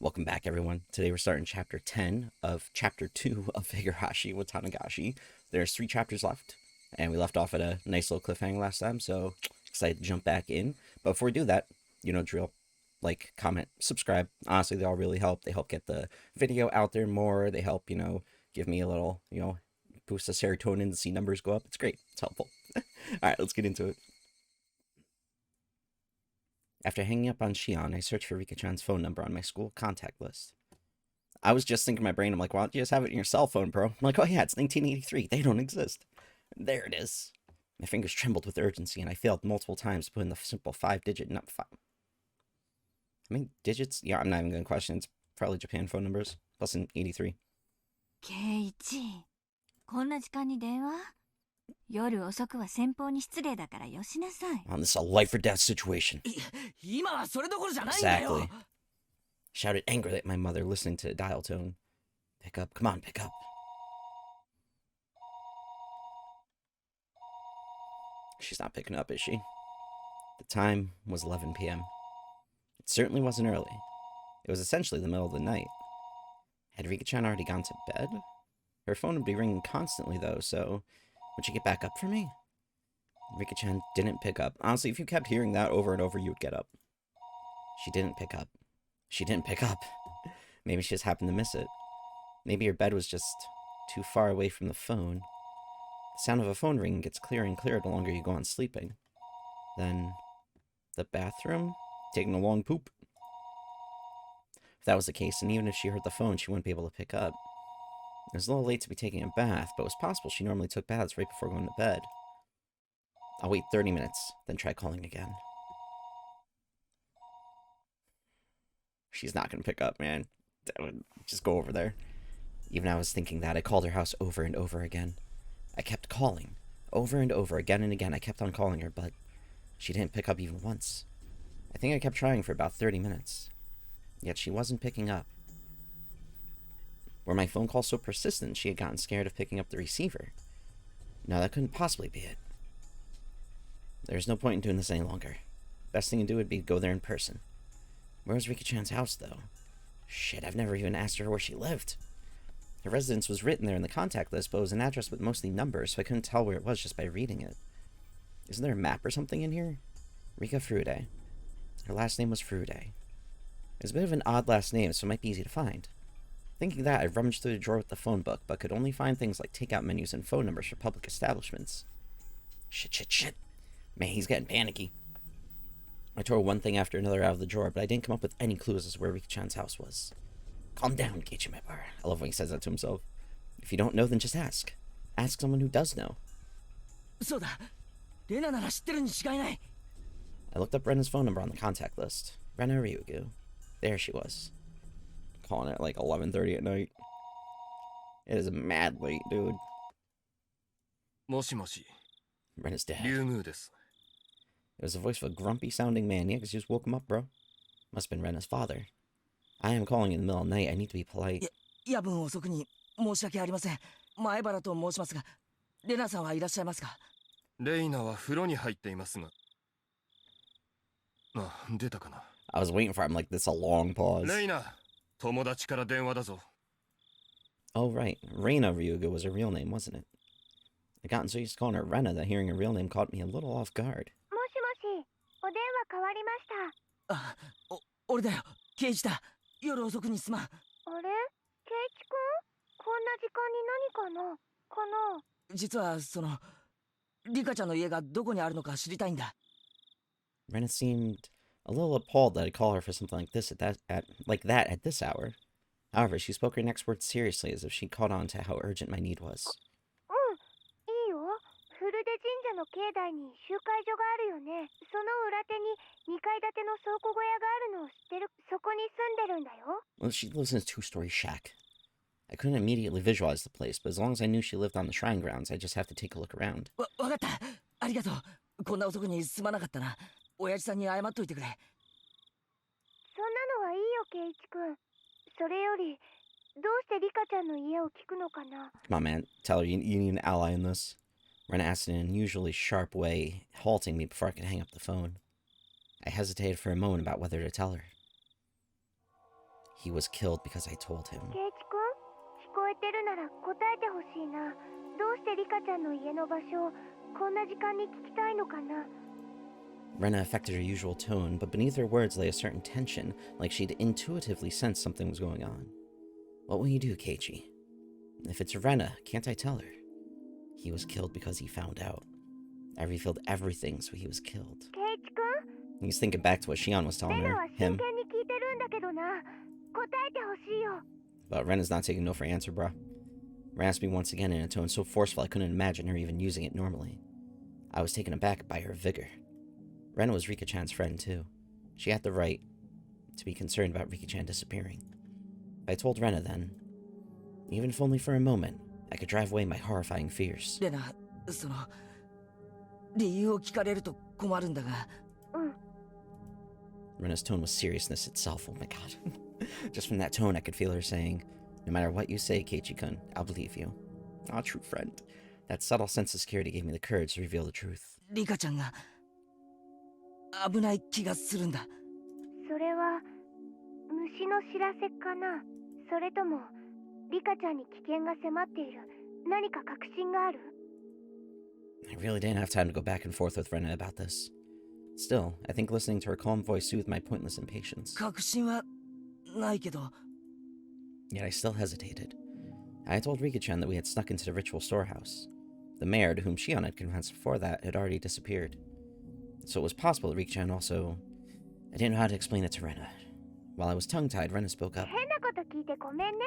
Welcome back, everyone. Today we're starting Chapter 10 of Chapter 2 of Higurashi Watanagashi. There's 3 chapters left, and we left off at a nice little cliffhanger last time, so excited to jump back in. But before we do that, you know drill. Like, comment, subscribe. Honestly, they all really help. They help get the video out there more. They help, give me a little, boost the serotonin to see numbers go up. It's great. It's helpful. Alright, let's get into it. After hanging up on Shion, I searched for Rika-chan's phone number on my school contact list. I was just thinking in my brain, I'm like, why don't you just have it in your cell phone, bro? I'm like, oh yeah, it's 1983. They don't exist. There it is. My fingers trembled with urgency, and I failed multiple times to put in the simple 5-digit number. How many digits? Yeah, I'm not even going to question. It's probably Japan phone numbers. Plus an 83. Keiichi, こんな時間に電話? 夜遅くは先方に失礼だからよしなさい。 On this a life or death situation. 今はそれどころじゃないんだよ。 Exactly. Shouted angrily at my mother, listening to the dial tone. Pick up. Come on, pick up. She's not picking up, is she? The time was 11 p.m. It certainly wasn't early. It was essentially the middle of the night. Had Rika-chan already gone to bed? Her phone would be ringing constantly, though, so would she get back up for me? Rika-chan didn't pick up. Honestly, if you kept hearing that over and over, you would get up. She didn't pick up. She didn't pick up. Maybe she just happened to miss it. Maybe her bed was just too far away from the phone. The sound of a phone ringing gets clearer and clearer the longer you go on sleeping. Then, the bathroom? Taking a long poop? If that was the case, and even if she heard the phone, she wouldn't be able to pick up. It was a little late to be taking a bath, but it was possible she normally took baths right before going to bed. I'll wait 30 minutes, then try calling again. She's not going to pick up, man. Just go over there. Even I was thinking that. I called her house over and over again. I kept calling. Over and over, again and again. I kept on calling her, but she didn't pick up even once. I think I kept trying for about 30 minutes. Yet she wasn't picking up. Were my phone calls so persistent she had gotten scared of picking up the receiver? No, that couldn't possibly be it. There's no point in doing this any longer. Best thing to do would be to go there in person. Where was Rika-chan's house, though? Shit, I've never even asked her where she lived. Her residence was written there in the contact list, but it was an address with mostly numbers, so I couldn't tell where it was just by reading it. Isn't there a map or something in here? Rika Furude. Her last name was Furude. It was a bit of an odd last name, so it might be easy to find. Thinking that, I rummaged through the drawer with the phone book, but could only find things like takeout menus and phone numbers for public establishments. Shit. Man, he's getting panicky. I tore one thing after another out of the drawer, but I didn't come up with any clues as to where Rika-chan's house was. Calm down, Keiichi-mepar. I love when he says that to himself. If you don't know, then just ask. Ask someone who does know. そうだ。レナなら知ってるに違いない。 I looked up Rena's phone number on the contact list. Rena Ryugu. There she was. Calling it like 11:30 at night. It is mad late, dude. もしもし、 Rena's dad. リュウムーです。 It was the voice of a grumpy sounding man. Yeah, because you just woke him up, bro. Must have been Rena's father. I am calling in the middle of the night. I need to be polite. 夜分遅くに申し訳ありません。前原と申しますが、レナさんはいらっしゃいますか？レイナは風呂に入っていますが。あ、出たかな。I was waiting for him like this a long pause. レイナ、友達から電話だぞ。 Oh, right. Reina Ryugu was her real name, wasn't it? I'd gotten so used to calling her Rena that hearing her real name caught me a little off guard. もしもし、お電話変わりました。あ、俺だよ。ケイジだ。夜遅くにすまん。あれ、ケイチ君？こんな時間に何かな？実はリカちゃんの家がどこにあるのか知りたいんだ。 Rena seemed a little appalled that I'd call her for something like this at this hour. However, she spoke her next words seriously, as if she'd caught on to how urgent my need was. いいよ。フルデ神社の境内に集会所があるよね。その裏手に2階建ての倉庫小屋があるのを知ってる。そこに住んでるんだよ。 Well, she lives in a 2-story shack. I couldn't immediately visualize the place, but as long as I knew she lived on the shrine grounds, I'd just have to take a look around. わかった。ありがとう。こんな遅くにすまなかったな。親父さんに謝っといてくれ。そんなのはいいよ、ケイチ君。それより、どうしてリカちゃんの家を聞くのかな？ Come on, man. Tell her you need an ally in this. Rena asked in an unusually sharp way, halting me before I could hang up the phone. I hesitated for a moment about whether to tell her. He was killed because I told him. ケイチ君、聞こえてるなら答えてほしいな。どうしてリカちゃんの家の場所をこんな時間に聞きたいのかな。 Rena affected her usual tone, but beneath her words lay a certain tension, like she'd intuitively sensed something was going on. What will you do, Keiichi? If it's Rena, can't I tell her? He was killed because he found out. I revealed everything, so he was killed. ケイチ君、 He's thinking back to what Shion was レ telling ナ her, は真 him. 剣に聞いてるんだけどな。答えてほしいよ。 But Rena's not taking no for an answer, bruh. Ren asked me once again in a tone so forceful I couldn't imagine her even using it normally. I was taken aback by her vigor. Rena was Rika-chan's friend, too. She had the right to be concerned about Rika-chan disappearing. I told Rena then, even if only for a moment, I could drive away my horrifying fears. レナ、その理由を聞かれると困るんだが。うん。 Rena's tone was seriousness itself. Oh my god. Just from that tone, I could feel her saying, no matter what you say, Keiichi-kun, I'll believe you. Ah, true friend. That subtle sense of security gave me the courage to reveal the truth. リカちゃんが危ない気がするんだ。それは虫の知らせかな。それともリカちゃんに危険が迫っている何か確信がある？ I really didn't have time to go back and forth with Rena about this. Still, I think listening to her calm voice soothed my pointless impatience. 確信はないけど。 Yet I still hesitated. I had told Rika-chan that we had snuck into the ritual storehouse. The mayor, to whom Shion had confessed before that, had already disappeared. So it was possible that Rika-chan also... I didn't know how to explain it to Rena. While I was tongue-tied, Rena spoke up. 変なこと聞いてごめんね。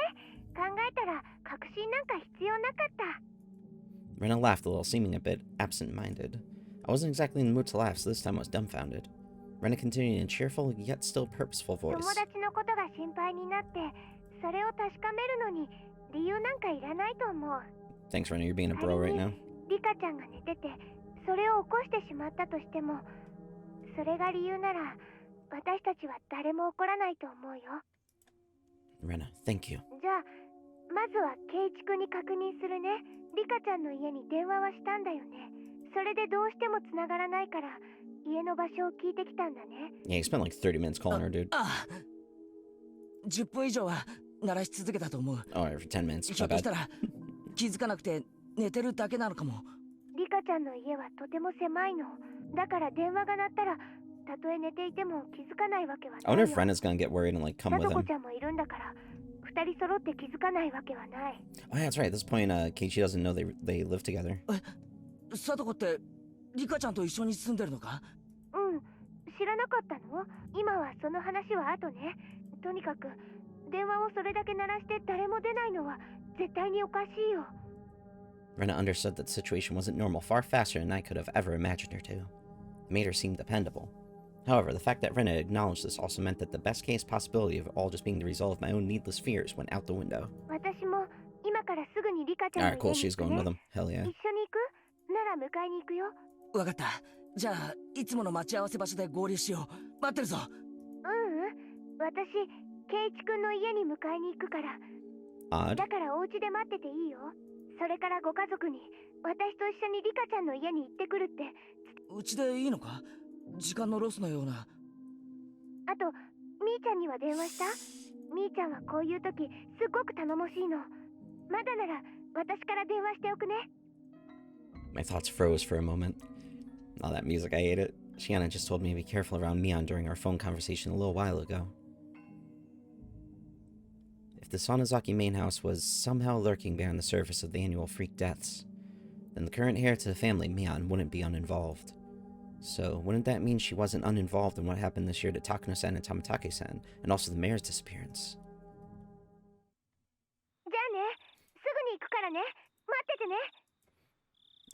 考えたら確信なんか必要なかった。 Rena laughed a little, seeming a bit absent-minded. I wasn't exactly in the mood to laugh, so this time I was dumbfounded. Rena continued in a cheerful, yet still purposeful 友 voice. 達のことが心配になってそれを確かめるのに理由なんかいらないと思う。 Thanks, Rena, you're being a bro right now. リカちゃんが寝ててそれを起こしてしまったとしてもそれが理由なら私たちは誰も怒らないと思うよ。 Rena, thank you. じゃあまずはケイチ君に確認するね。リカちゃんの家に電話はしたんだよね。それでどうしても繋がらないから家の場所を聞いてきたんだね。 Yeah, you spent like 30 minutes calling her, dude. ああ、10分以上は鳴らし続けたと思う。 Oh, for 10 minutes. ひょ My っとした bad. ら気づかなくて寝てるだけなのかも。リカちゃんの家はとても狭いの。だから電話が鳴ったらたとえ寝ていても気づかないわけは I ない wonder よ。 if Rena's gonna get worried and like come さ with とこ him. ちゃんもいるんだから二人揃って気づかないわけはない。 Oh, yeah, that's right. At this point, Keiichi doesn't know they live together. さとこってリカちゃんと一緒に住んでるのか？うん、知らなかったの？今はその話は後ね。とにかく電話をそれだけ鳴らして誰も出ないのは絶対におかしいよ。 Rena understood that the situation wasn't normal far faster than I could have ever imagined her to. It made her seem dependable. However, the fact that Rena acknowledged this also meant that the best case possibility of it all just being the result of my own needless fears went out the window. 私も今からすぐにリカちゃん Alright, の cool. 家に She's 行く going ね。 with him. Hell yeah. 一緒に行く？なら迎えに行くよ。わかった。じゃあいつもの待ち合わせ場所で合流しよう。待ってるぞ。私、ケイチ君の家に迎えに行くから。 Odd. だからお家で待ってていいよ。それからご家族に私と一緒にリカちゃんの家に行ってくるって。うちでいいのか？時間のロスのような。あと、みーちゃんには電話した？みーちゃんはこういう時すっごく頼もしいの。まだなら私から電話しておくね。 My thoughts froze for a moment. All that music, I ate it. Shiana just told me to be careful around Mion during our phone conversation a little while ago. If the Sonozaki main house was somehow lurking behind the surface of the annual freak deaths, then the current heir to the family, Mion, wouldn't be uninvolved. So, wouldn't that mean she wasn't uninvolved in what happened this year to Takano-san and Tamatake-san, and also the mayor's disappearance? じゃあね、すぐに行くからね。待っててね。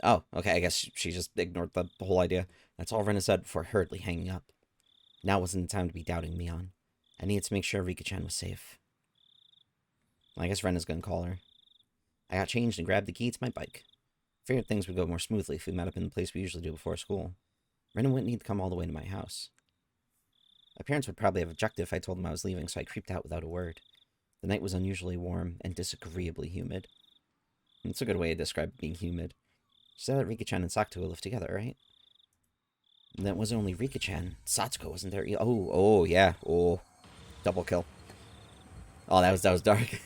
Oh, okay, I guess she just ignored the whole idea. That's all Rena said before hurriedly hanging up. Now wasn't the time to be doubting Mion. I needed to make sure Rika-chan was safe. Well, I guess Rena's gonna call her. I got changed and grabbed the key to my bike. Figured things would go more smoothly if we met up in the place we usually do before school. Rena wouldn't need to come all the way to my house. My parents would probably have objected if I told them I was leaving, so I creeped out without a word. The night was unusually warm and disagreeably humid. It's a good way to describe being humid. She said that Rika-chan and Sakuto lived together, right? And that wasn't only Rika-chan. Satsuko wasn't there. Oh, yeah. Oh, double kill. Oh, that was dark.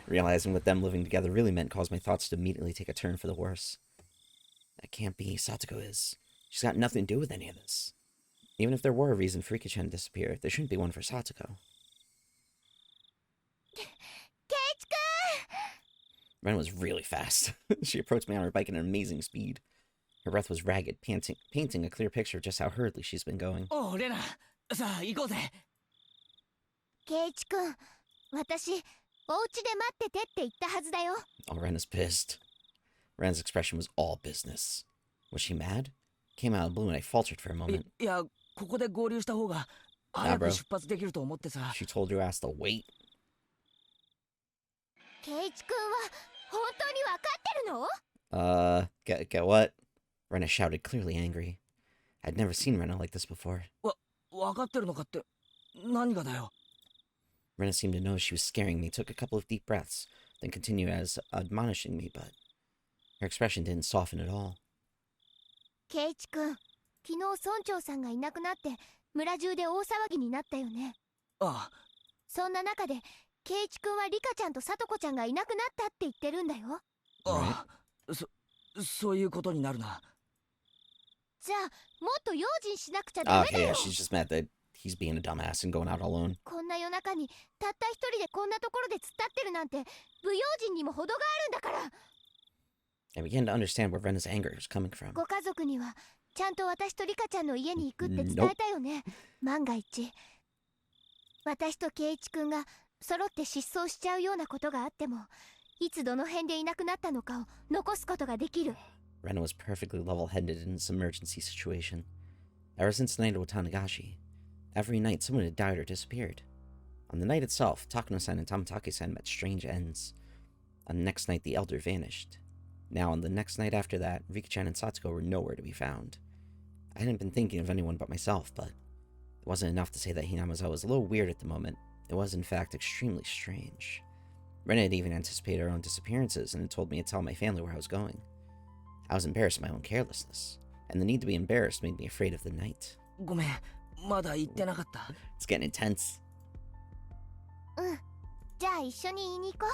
Realizing what them living together really meant caused my thoughts to immediately take a turn for the worse. That can't be. Satoko is. She's got nothing to do with any of this. Even if there were a reason for Rika-chan to disappear, there shouldn't be one for Satoko. Ren was really fast. She approached me on her bike at an amazing speed. Her breath was ragged, painting a clear picture of just how hurriedly she's been going. Oh, Lena! さあ、行こうぜ。ケイチ君、私、お家で待っててって言ったはずだよ。Oh, Ren is pissed. Ren's expression was all business. Was she mad? Came out of the blue and I faltered for a moment. いや、ここで合流した方が早く出発できると思ってさ。She told your ass to wait. ケイチ君は本当に分かってるの？ Get what? Rena shouted, clearly angry. I'd never seen Rena like this before. 分かってるのかって何がだよ。Rena seemed to know she was scaring me, took a couple of deep breaths, then continued as admonishing me, but her expression didn't soften at all. ケイチ君、昨日村長さんがいなくなって村中で大騒ぎになったよね。ああ。そんな中でケイチ君はリカちゃんとサトコちゃんがいなくなったって言ってるんだよ。ああ、そういうことになるな。じゃあもっと用心しなくちゃダメだよ。Okay, yeah, she's just mad that he's being a dumbass and going out alone. こんな夜中にたった一人でこんなところで突っ立ってるなんて不用心にも程があるんだから。I began to understand where Rena's anger was coming from. ご家族にはちゃんと私とリカちゃんの家に行くって伝えたよね。万が一私とケイチ君が揃って失踪しちゃうようなことがあっても、いつどの辺でいなくなったのかを残すことができる。Rena was perfectly level-headed in this emergency situation. Ever since the night of Watanagashi, every night someone had died or disappeared. On the night itself, Takano-san and Tamatake-san met strange ends. On the next night, the elder vanished. Now, on the next night after that, Rika-chan and Satsuko were nowhere to be found. I hadn't been thinking of anyone but myself, but it wasn't enough to say that Hinamizawa was a little weird at the moment. It was, in fact, extremely strange. Rena had even anticipated her own disappearances and had told me to tell my family where I was going. I was embarrassed of my own carelessness, and the need to be embarrassed made me afraid of the night. ごめん、まだ言ってなかった。It's getting intense. じゃあ一緒に言いに行こ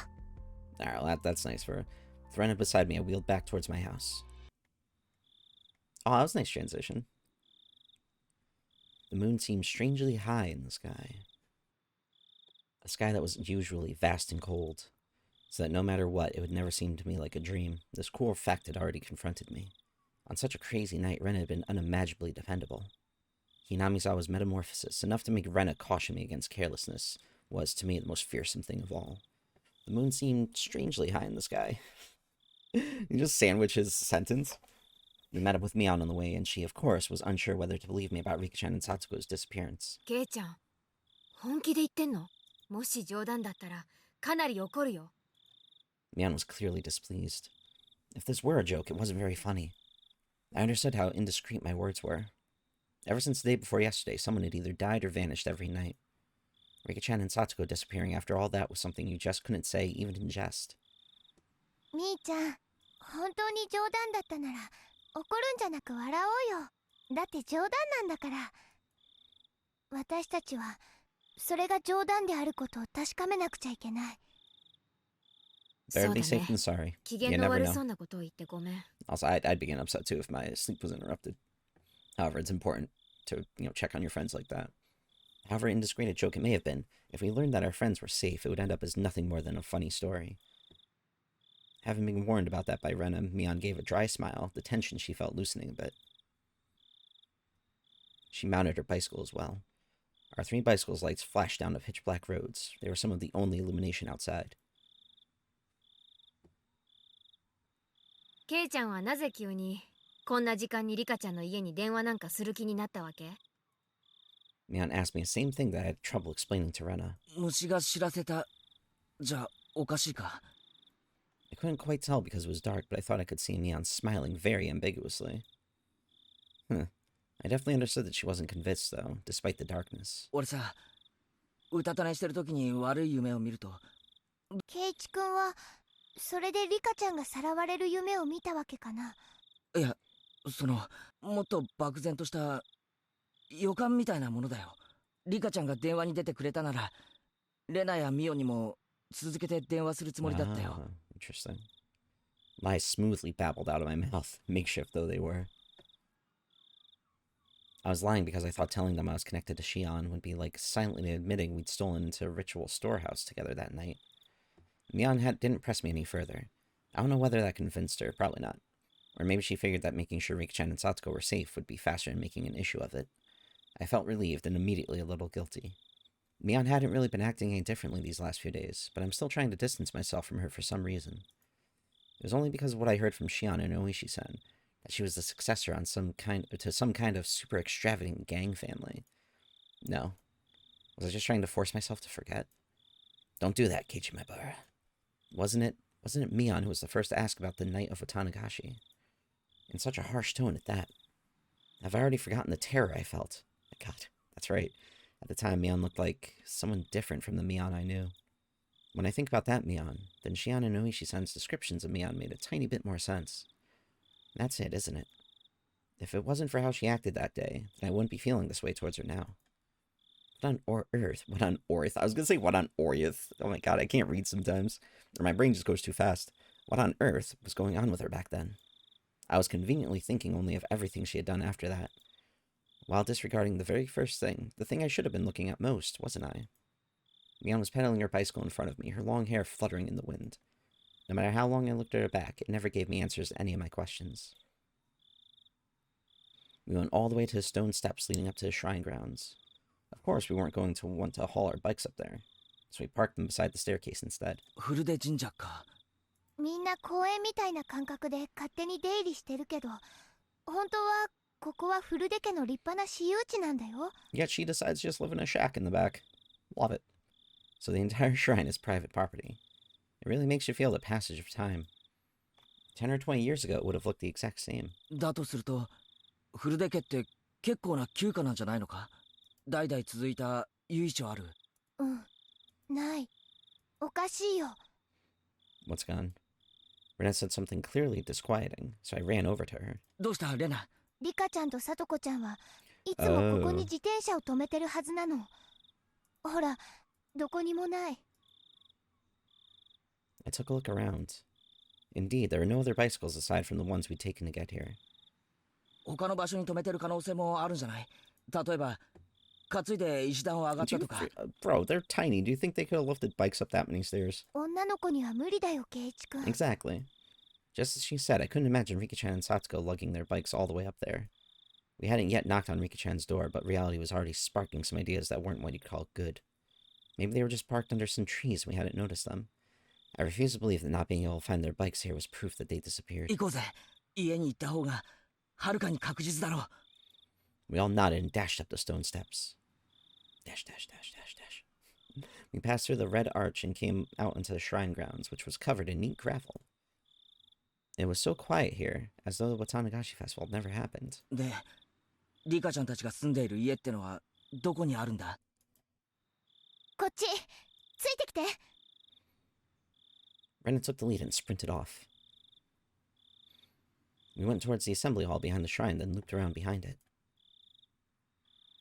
う。Alright, well, that's nice for her. With Rena beside me, I wheeled back towards my house. Oh, that was a nice transition. The moon seemed strangely high in the sky. A sky that was usually vast and cold, so that no matter what, it would never seem to me like a dream. This cruel fact had already confronted me. On such a crazy night, Rena had been unimaginably dependable. Hinamizawa's metamorphosis, enough to make Rena caution me against carelessness, was, to me, the most fearsome thing of all. The moon seemed strangely high in the sky. You just sandwich his sentence. We met up with Mion on the way, and she, of course, was unsure whether to believe me about Rika-chan and Satsuko's disappearance. ケイちゃん、本気で言ってんの？もし冗談だったらかなり怒るよ。Mion was clearly displeased. If this were a joke, it wasn't very funny. I understood how indiscreet my words were. Ever since the day before yesterday, someone had either died or vanished every night. Rika-chan and Satsuko disappearing after all that was something you just couldn't say, even in jest. みーちゃん、本当に冗談だったなら怒るんじゃなく笑おうよ。だって冗談なんだから。私たちはそれが冗談であることを確かめなくちゃいけない。Better be safe than sorry. 機 You 嫌の never 悪 know. そうなことを言ってごめん。 Also, I'd begin upset too if my sleep was interrupted. However, it's important to, check on your friends like that. However indiscreet a joke it may have been, if we learned that our friends were safe, it would end up as nothing more than a funny story. Having been warned about that by Rena, Mion gave a dry smile, the tension she felt loosening a bit. She mounted her bicycle as well. Our 3 bicycles' lights flashed down the pitch-black roads. They were some of the only illumination outside. ケイちゃんはなぜ急にこんな時間にリカちゃんの家に電話なんかする気になったわけ？ Mion asked me the same thing that I had trouble explaining to Rena. 虫が知らせた。じゃあ、おかしいか。I couldn't quite tell because it was dark, but I thought I could see Mion smiling very ambiguously. I definitely understood that she wasn't convinced, though, despite the darkness. 俺さ、うたた寝してる時に悪い夢を見ると。ケイチ君はそれでリカちゃんがさらわれる夢を見たわけかな。いや、もっと漠然とした予感みたいなものだよ。リカちゃんが電話に出てくれたなら、レナやミオにも続けて電話するつもりだったよ。Ah, interesting. Lies smoothly babbled out of my mouth, makeshift though they were. I was lying because I thought telling them I was connected to Shion would be like silently admitting we'd stolen into a ritual storehouse together that night. Mion didn't press me any further. I don't know whether that convinced her, probably not. Or maybe she figured that making sure Rika-chan and Satsuko were safe would be faster than making an issue of it. I felt relieved and immediately a little guilty. Mion hadn't really been acting any differently these last few days, but I'm still trying to distance myself from her for some reason. It was only because of what I heard from Shion and Oishi-san, that she was the successor to some kind of super extravagant gang family. No. Was I just trying to force myself to forget? Don't do that, Keiichi-maibara. Wasn't it Mion who was the first to ask about the night of Watanagashi? In such a harsh tone at that. Have I already forgotten the terror I felt? God, that's right. At the time, Mion looked like someone different from the Mion I knew. When I think about that Mion, then Shion and Oishi-san's descriptions of Mion made a tiny bit more sense. That's it, isn't it? If it wasn't for how she acted that day, then I wouldn't be feeling this way towards her now. What on earth? I was gonna say what on earth. Oh my god, I can't read sometimes. Or my brain just goes too fast. What on earth was going on with her back then? I was conveniently thinking only of everything she had done after that, while disregarding the very first thing, the thing I should have been looking at most, wasn't I? Mion was pedaling her bicycle in front of me, her long hair fluttering in the wind. No matter how long I looked at her back, it never gave me answers to any of my questions. We went all the way to the stone steps leading up to the shrine grounds. Of course, we weren't going to want to haul our bikes up there, so we parked them beside the staircase instead. フルデ神社か。みんな公園みたいな感覚で勝手に出入りしてるけど、本当はここはフルデ家の立派な私有地なんだよ。 Yet she decides to just live in a shack in the back. Love it. So the entire shrine is private property. It really makes you feel the passage of time. 10 or 20 years ago, it would have looked the exact same. だとすると、フルデ家って結構な旧家なんじゃないのか。代々続いた由緒ある。うん、ない。おかしいよ。 What's gone? Rena said something clearly disquieting, so I ran over to her. どうしたレナ。リカちゃんとサトコちゃんはいつもここに自転車を止めてるはずなの。ほら、どこにもない。I took a look around. Indeed, there were no other bicycles aside from the ones we'd taken to get here. 他の場所に止めてる可能性もあるんじゃない。例えば、担いで石段を上がったとか。Bro, they're tiny. Do you think they could have lifted bikes up that many stairs? 女の子には無理だよ、ケイイチくん。 Exactly. Just as she said, I couldn't imagine Rika-chan and Satsuko lugging their bikes all the way up there. We hadn't yet knocked on Rika-chan's door, but reality was already sparking some ideas that weren't what you'd call good. Maybe they were just parked under some trees and we hadn't noticed them. I refuse to believe that not being able to find their bikes here was proof that they disappeared. 行こうぜ。家に行った方がはるかに確実だろう。We all nodded and dashed up the stone steps. Dash, dash, dash, dash, dash. We passed through the red arch and came out into the shrine grounds, which was covered in neat gravel. It was so quiet here, as though the Watanagashi festival had never happened. で、リカちゃんたちが住んでいる家ってのはどこにあるんだ。こっち、ついてきて。 Rena took the lead and sprinted off. We went towards the assembly hall behind the shrine, then looped around behind it.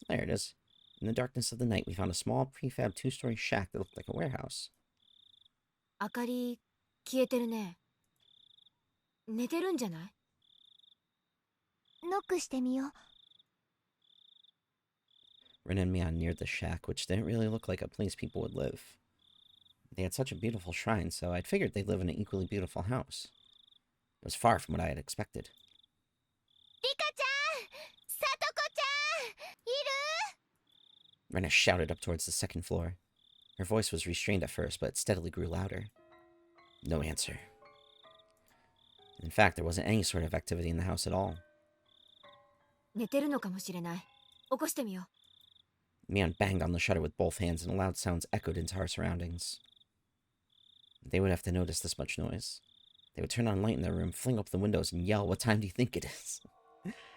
There it is. In the darkness of the night, we found a small prefab two-story shack that looked like a warehouse. 明かり消えてるね。寝てるんじゃない？ノックしてみよう。 Ren and Mion neared the shack, which didn't really look like a place people would live. They had such a beautiful shrine, so I'd figured they'd live in an equally beautiful house. It was far from what I had expected. リカちゃん、サトコちゃん、いる？ Rena shouted up towards the second floor. Her voice was restrained at first, but it steadily grew louder. No answer. In fact, there wasn't any sort of activity in the house at all. 寝てるのかもしれない。起こしてみよう。 Mion banged on the shutter with both hands, and loud sounds echoed into our surroundings. They would have to notice this much noise. They would turn on light in their room, fling up the windows, and yell, "What time do you think it is?"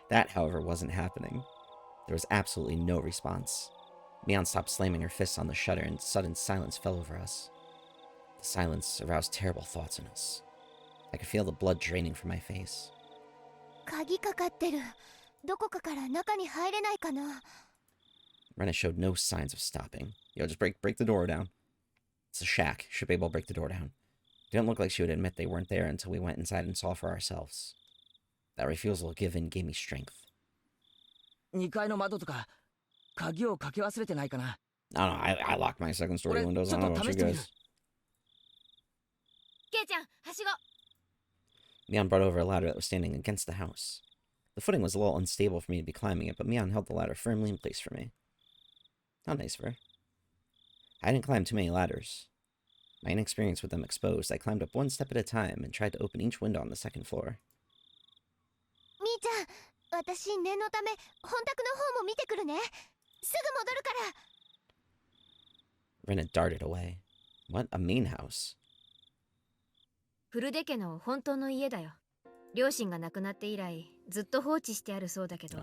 That, however, wasn't happening. There was absolutely no response. Mion stopped slamming her fists on the shutter, and sudden silence fell over us. The silence aroused terrible thoughts in us. I could feel the blood draining from my face. 鍵かかってる。どこかから中に入れないかな。 Rena showed no signs of stopping. Yo, just break the door down. It's a shack. Should be able to break the door down. Didn't look like she would admit they weren't there until we went inside and saw for ourselves. That refusal to give in gave me strength. 2階の窓とか鍵をかけ忘れてないかな。 I don't know, I locked my second story windows. I don't know about you guys. ケイちゃんはしご。 Mian brought over a ladder that was standing against the house. The footing was a little unstable for me to be climbing it, but Mian held the ladder firmly in place for me. How nice of her. I didn't climb too many ladders. My inexperience with them exposed, I climbed up one step at a time and tried to open each window on the second floor. みーちゃん、私念のため本宅の方も見てくるね。すぐ戻るから。 Rena darted away. What? A main house? フルデ家の本当の家だよ。両親が亡くなって以来ずっと放置してあるそうだけど。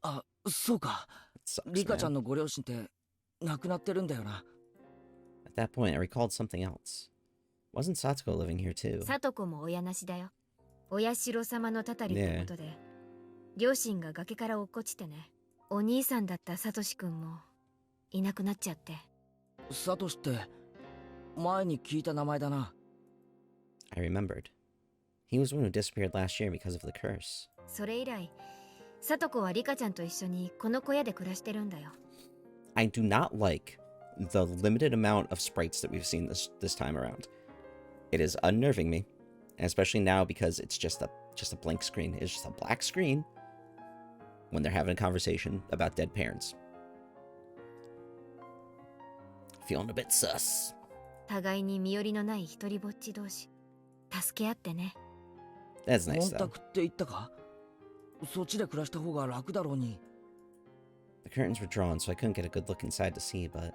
あ、そうか。リカちゃんのご両親って亡くなってるんだよな。 At that point, I recalled something else. Wasn't Satoko living here too? サトコも親なしだよ。親代様のたたりってことで、両親が崖から落っこちてね。お兄さんだったサトシ君もいなくなっちゃって。サトシって前に聞いた名前だな。 I remembered. He was one who disappeared last year because of the curse. それ以来、サトコはリカちゃんと一緒にこの小屋で暮らしてるんだよ。 I do not like the limited amount of sprites that we've seen this time around. It is unnerving me, and especially now because it's just a blank screen. It's just a black screen when they're having a conversation about dead parents. Feeling a bit sus. 互いに身寄りのない一人ぼっち同士、助け合ってね。 That's nice 本 though. 宅って言ったか？そっちで暮らした方が楽だろうに。 The curtains were drawn, so I couldn't get a good look inside to see, but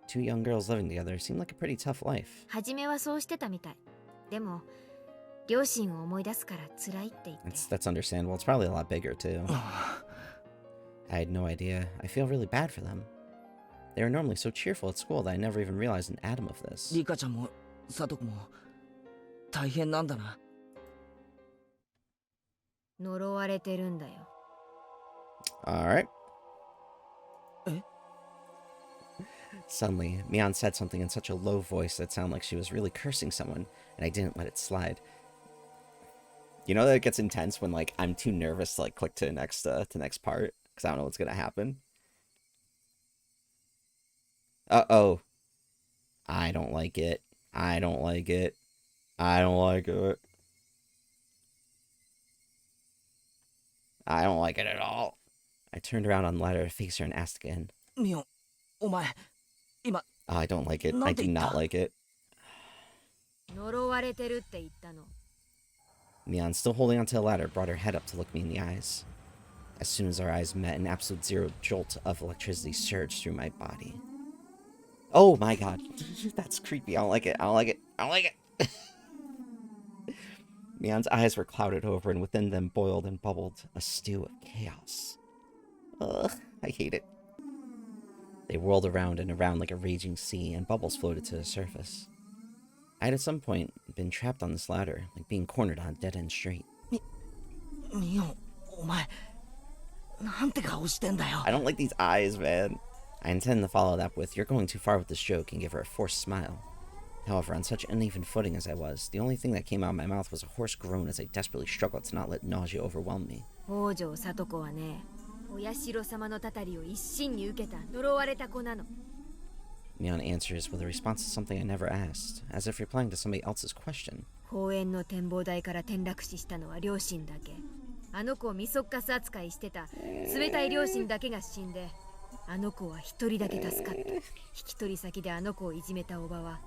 two young girls living together seemed like a pretty tough life. 初めはそうしてたみたい。でも、両親を思い出すから辛いって言って。 That's understandable. It's probably a lot bigger too. I had no idea. I feel really bad for them. They were normally so cheerful at school that I never even realized an atom of this. リカちゃんもサトコも大変なんだな。呪われてるんだよ。 Alright. え？ Suddenly, Mian said something in such a low voice that sounded like she was really cursing someone, and I didn't let it slide. You know that it gets intense when, like, I'm too nervous to, like, click to the next part, because I don't know what's gonna happen. Uh-oh. I don't like it. I don't like it. I don't like it. I don't like it at all. I turned around on the ladder to face her and asked again. ミオ、お前、今、 Oh, I don't like it. I do not like it. 呪われてるって言ったの。 Mian, still holding onto the ladder, brought her head up to look me in the eyes. As soon as our eyes met, an absolute zero jolt of electricity surged through my body. Oh my god. That's creepy. I don't like it. I don't like it. I don't like it. Mian's eyes were clouded over, and within them boiled and bubbled a stew of chaos. Ugh, I hate it. They whirled around and around like a raging sea, and bubbles floated to the surface. I had at some point been trapped on this ladder, like being cornered on a dead-end street. ミオ、お前、なんて顔してんだよ。 I don't like these eyes, man. I intend to follow that with, "You're going too far with this joke," and give her a forced smile. However, on such uneven footing as I was, the only thing that came out of my mouth was a hoarse groan as I desperately struggled to not let nausea overwhelm me. 北条聡子はね、親代様のたたりを一身に受けた呪われた子なの。 Mion answers with a response to something I never asked, as if replying to somebody else's question. 公園の展望台から転落死したのは両親だけ。あの子をミソッカス扱いしてた冷たい両親だけが死んで、あの子は一人だけ助かった。引き取り先であの子をいじめたおばは、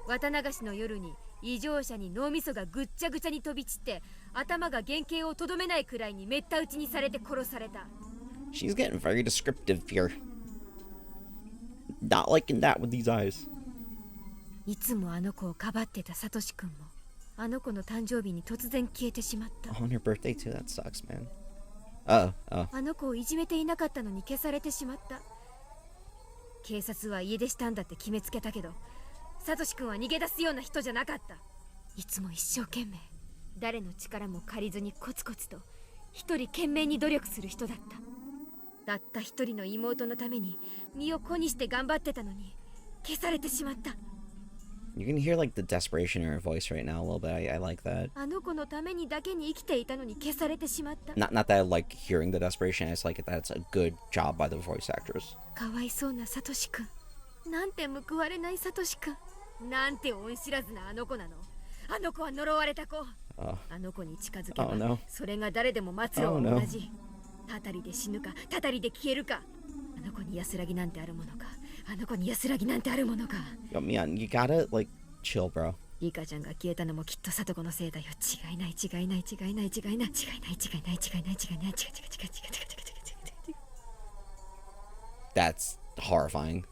綿流しの夜に異常者に脳みそがぐっちゃぐちゃに飛び散って、頭が原型をとどめないくらいにめった打ちにされて殺された。 She's getting very descriptive here. Not liking that with these eyes. いつもあの子をかばってたサトシ君も、あの子の誕生日に突然消えてしまった。 On her birthday too, that sucks, man. Oh. あの子をいじめていなかったのに消されてしまった。警察は家出したんだって決めつけたけど、サトシ君は逃げ出すような人じゃなかった。いつも一生懸命、誰の力も借りずにコツコツと一人懸命に努力する人だった。たった一人の妹のために身を粉にして頑張ってたのに消されてしまった。You can hear like the desperation in her voice right now a little bit. I like that. あの子のためにだけに生きていたのに消されてしまった。 Not that I like hearing the desperation. I just like it that it's a good job by the voice actors. かわいそうなサトシくん。なんて報われないサトシくん。なんて恩知らずなあの子なの。あの子は呪われた子。Oh. あの子に近づけば、 Oh, no. それが誰でも末路は同じ。たたりで死ぬか、たたりで消えるか。あの子に安らぎなんてあるものか。あの子に安らぎなんてあるものか。 Yo, Mian, you gotta like chill, bro. リカちゃんが消えたのもきっとサトコのせいだよ。違いない違いない違いない違いない違いない違いない違いない違いない違いない違いない違いない。 That's horrifying.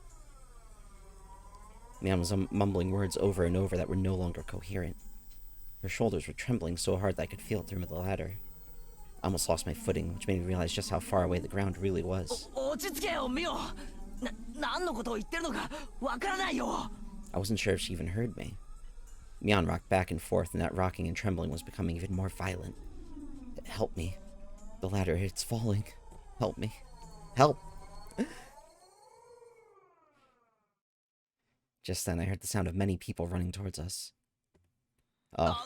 Mian was mumbling words over and over that were no longer coherent. Her shoulders were trembling so hard that I could feel it through the ladder. I almost lost my footing, which made me realize just how far away the ground really was. I wasn't sure if she even heard me. Mian rocked back and forth, and that rocking and trembling was becoming even more violent. Help me. The ladder, it's falling. Help me. Help! Just then, I heard the sound of many people running towards us. Oh.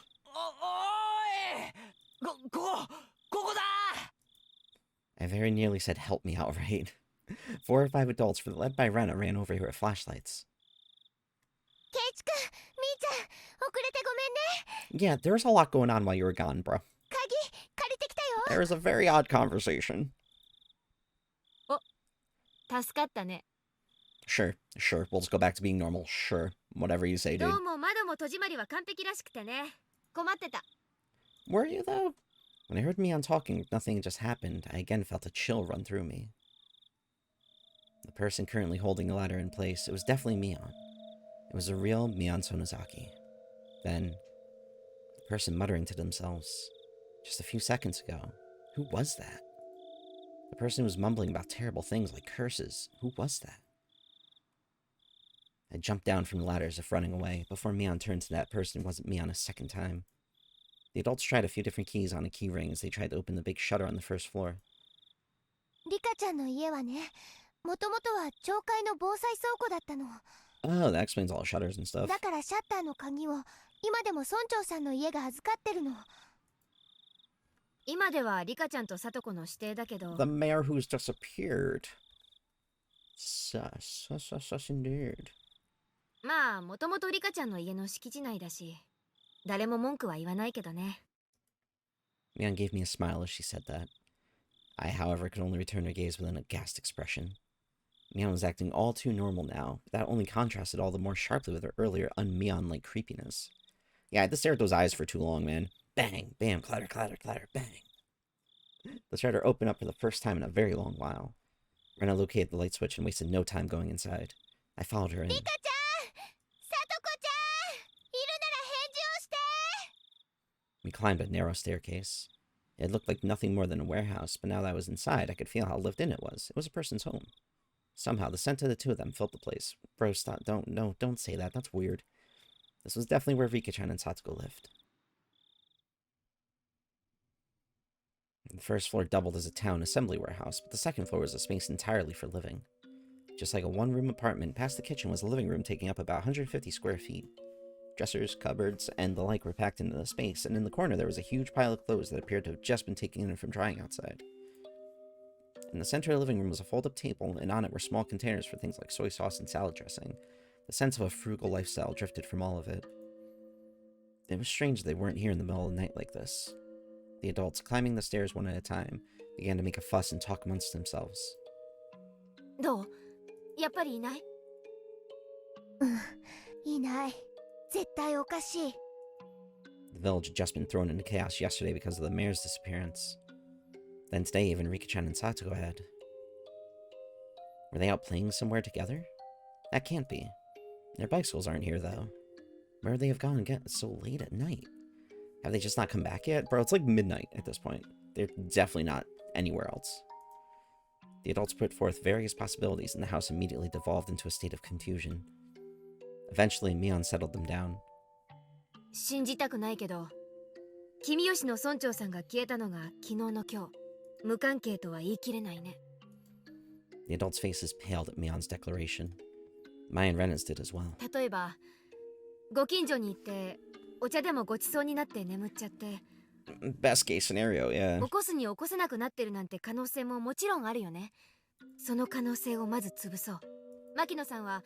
I very nearly said help me outright. 4 or 5 adults, led by Rena, ran over here with flashlights. Yeah, there was a lot going on while you were gone, bro. There was a very odd conversation. 助かったね。 Sure, we'll just go back to being normal. Sure, whatever you say, ど dude. うも窓も戸締まりは完璧らしくてね。困ってた。 Were you, though? When I heard Mian talking, nothing just happened. I again felt a chill run through me. The person currently holding the ladder in place, it was definitely Mian. It was a real Mian Sonozaki. Then, the person muttering to themselves, just a few seconds ago, who was that? The person was mumbling about terrible things like curses. Who was that? I jumped down from the ladder as if running away, before Mian turned to that person. It wasn't Mian a second time. The adults tried a few different keys on a key ring as they tried to open the big shutter on the first floor. リカちゃんの家はね、もともとは町会の防災倉庫だったの。 Oh, that explains all the shutters and stuff. だからシャッターの鍵を今でも村長さんの家が預かってるの。今ではリカちゃんとサトコの指定だけど。 The mayor who's disappeared. Sus indeed. まあ、もともとリカちゃんの家の敷地内だし、誰も文句は言わないけどね。 Mian gave me a smile as she said that. I, however, could only return her gaze with an aghast expression. Mian was acting all too normal now, but that only contrasted all the more sharply with her earlier un-Mian-like creepiness. Yeah, I had to stare at those eyes for too long, man. Bang, bam, clatter, clatter, clatter, bang. The shutter opened up for the first time in a very long while. Rena located the light switch and wasted no time going inside. I followed her in. We climbed a narrow staircase. It looked like nothing more than a warehouse, but now that I was inside, I could feel how lived in it was. It was a person's home. Somehow, the scent of the two of them filled the place. Bro, stop. Don't say that. That's weird. This was definitely where Rika-chan and Satsuko lived. The first floor doubled as a town assembly warehouse, but the second floor was a space entirely for living. Just like a one-room apartment, past the kitchen was a living room taking up about 150 square feet. Dressers, cupboards, and the like were packed into the space, and in the corner there was a huge pile of clothes that appeared to have just been taken in from drying outside. In the center of the living room was a fold-up table, and on it were small containers for things like soy sauce and salad dressing. The sense of a frugal lifestyle drifted from all of it. It was strange they weren't here in the middle of the night like this. The adults, climbing the stairs one at a time, began to make a fuss and talk amongst themselves. どう？やっぱりいない？いない。絶対おかしい。 The village had just been thrown into chaos yesterday because of the mayor's disappearance. Then today, even Rika-chan and Satsuko had. Were they out playing somewhere together? That can't be. Their bicycles aren't here, though. Where would they have gone and get so late at night? Have they just not come back yet? Bro, it's like midnight at this point. They're definitely not anywhere else. The adults put forth various possibilities, and the house immediately devolved into a state of confusion. Eventually, Mian settled them down. 信じたくないけど、君吉の村長さんが消えたのが昨日の今日。無関係とは言い切れないね。 The adults' faces paled at Mian's declaration. Mine and Renan's did as well. 例えば、ご近所に行ってお茶でもごちそうになって眠っちゃって Best case scenario, yeah. 起こすに起こせなくなってるなんて可能性ももちろんあるよね。その可能性をまず潰そう。牧野さんは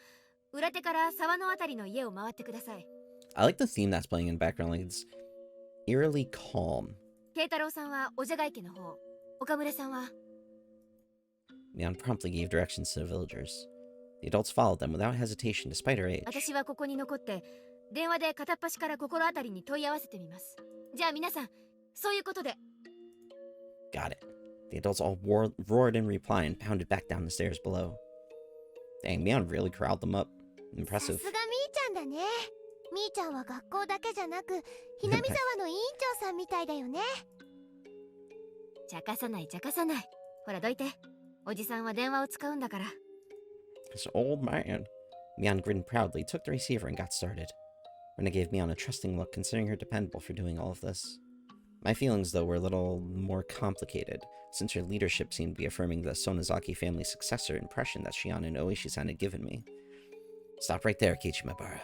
裏手から沢のあたりの家を回ってください。 I like the theme that's playing in the background, like it's eerily calm. 慶太郎さんはおじゃが池の方、岡村さんは Mion promptly gave directions to the villagers. The adults followed them without hesitation despite her age. 私はここに残って電話で片っ端から心当たりに問い合わせてみます。じゃあ皆さん、そういうことで。 Got it. The adults all roared in reply and pounded back down the stairs below. Dang, Mion really corralled them up. さ Impressive. すがみーちゃんだね。みーちゃんは学校だけじゃなくひなみ沢の委員長さんみたいだよね。茶化さない茶化さない。ほらどいて。おじさんは電話を使うんだから。 This old man. Mion grinned proudly, took the receiver, and got started. Rena gave Mion a trusting look, considering her dependable for doing all of this. My feelings, though, were a little more complicated, since her leadership seemed to be affirming the Sonozaki family successor impression that Shion and Oishi-san had given me. Stop right there, Kichimabara.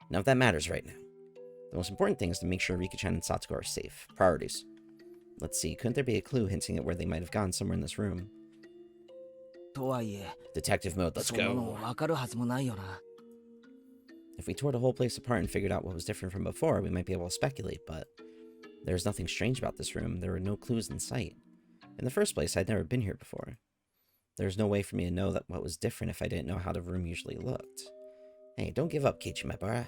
None of that matters right now. The most important thing is to make sure Rika-chan and Satsuko are safe. Priorities. Let's see, couldn't there be a clue hinting at where they might have gone somewhere in this room? とはいえ Detective mode, let's そんなの go. 分かるはずもないよな。 If we tore the whole place apart and figured out what was different from before, we might be able to speculate, but there's nothing strange about this room. There were no clues in sight. In the first place, I'd never been here before. There's no way for me to know that what was different if I didn't know how the room usually looked. Hey, don't give up, Kichimabara.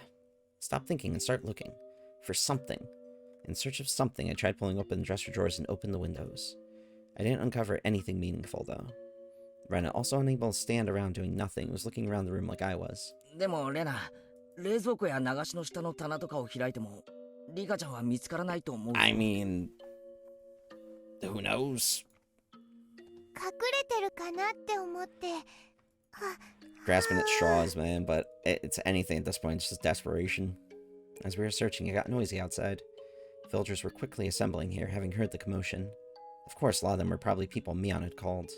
Stop thinking and start looking. For something. In search of something, I tried pulling open the dresser drawers and opened the windows. I didn't uncover anything meaningful, though. Rena, also unable to stand around doing nothing, was looking around the room like I was. でもレナ、冷蔵庫や流しの下の棚とかを開いてもリカちゃんは見つからないと思う。I mean... who knows? 隠れてるかなって思って。Grasping at straws, man, but it's anything at this point, it's just desperation. As we were searching, it got noisy outside. Villagers were quickly assembling here, having heard the commotion. Of course, a lot of them were probably people Mion had called.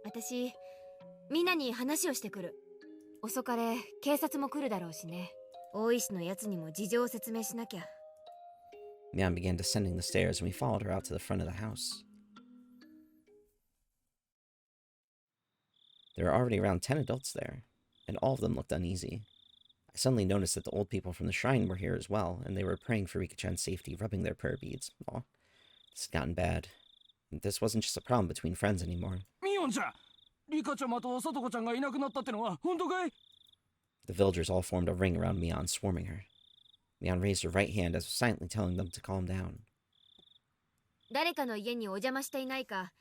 私、みんなに話をしてくる。遅かれ、警察も来るだろうしね。大石のやつにも事情を説明しなきゃ。Mion began descending the stairs, and we followed her out to the front of the house. There were already around 10 adults there, and all of them looked uneasy. I suddenly noticed that the old people from the shrine were here as well, and they were praying for Rika-chan's safety, rubbing their prayer beads. Aw, this had gotten bad. This wasn't just a problem between friends anymore. ミオンちゃん、リカちゃんとサトコちゃんがいなくなったってのは本当かい？ The villagers all formed a ring around Mion, swarming her. Mion raised her right hand as if silently telling them to calm down. 誰かの家にお邪魔していないか、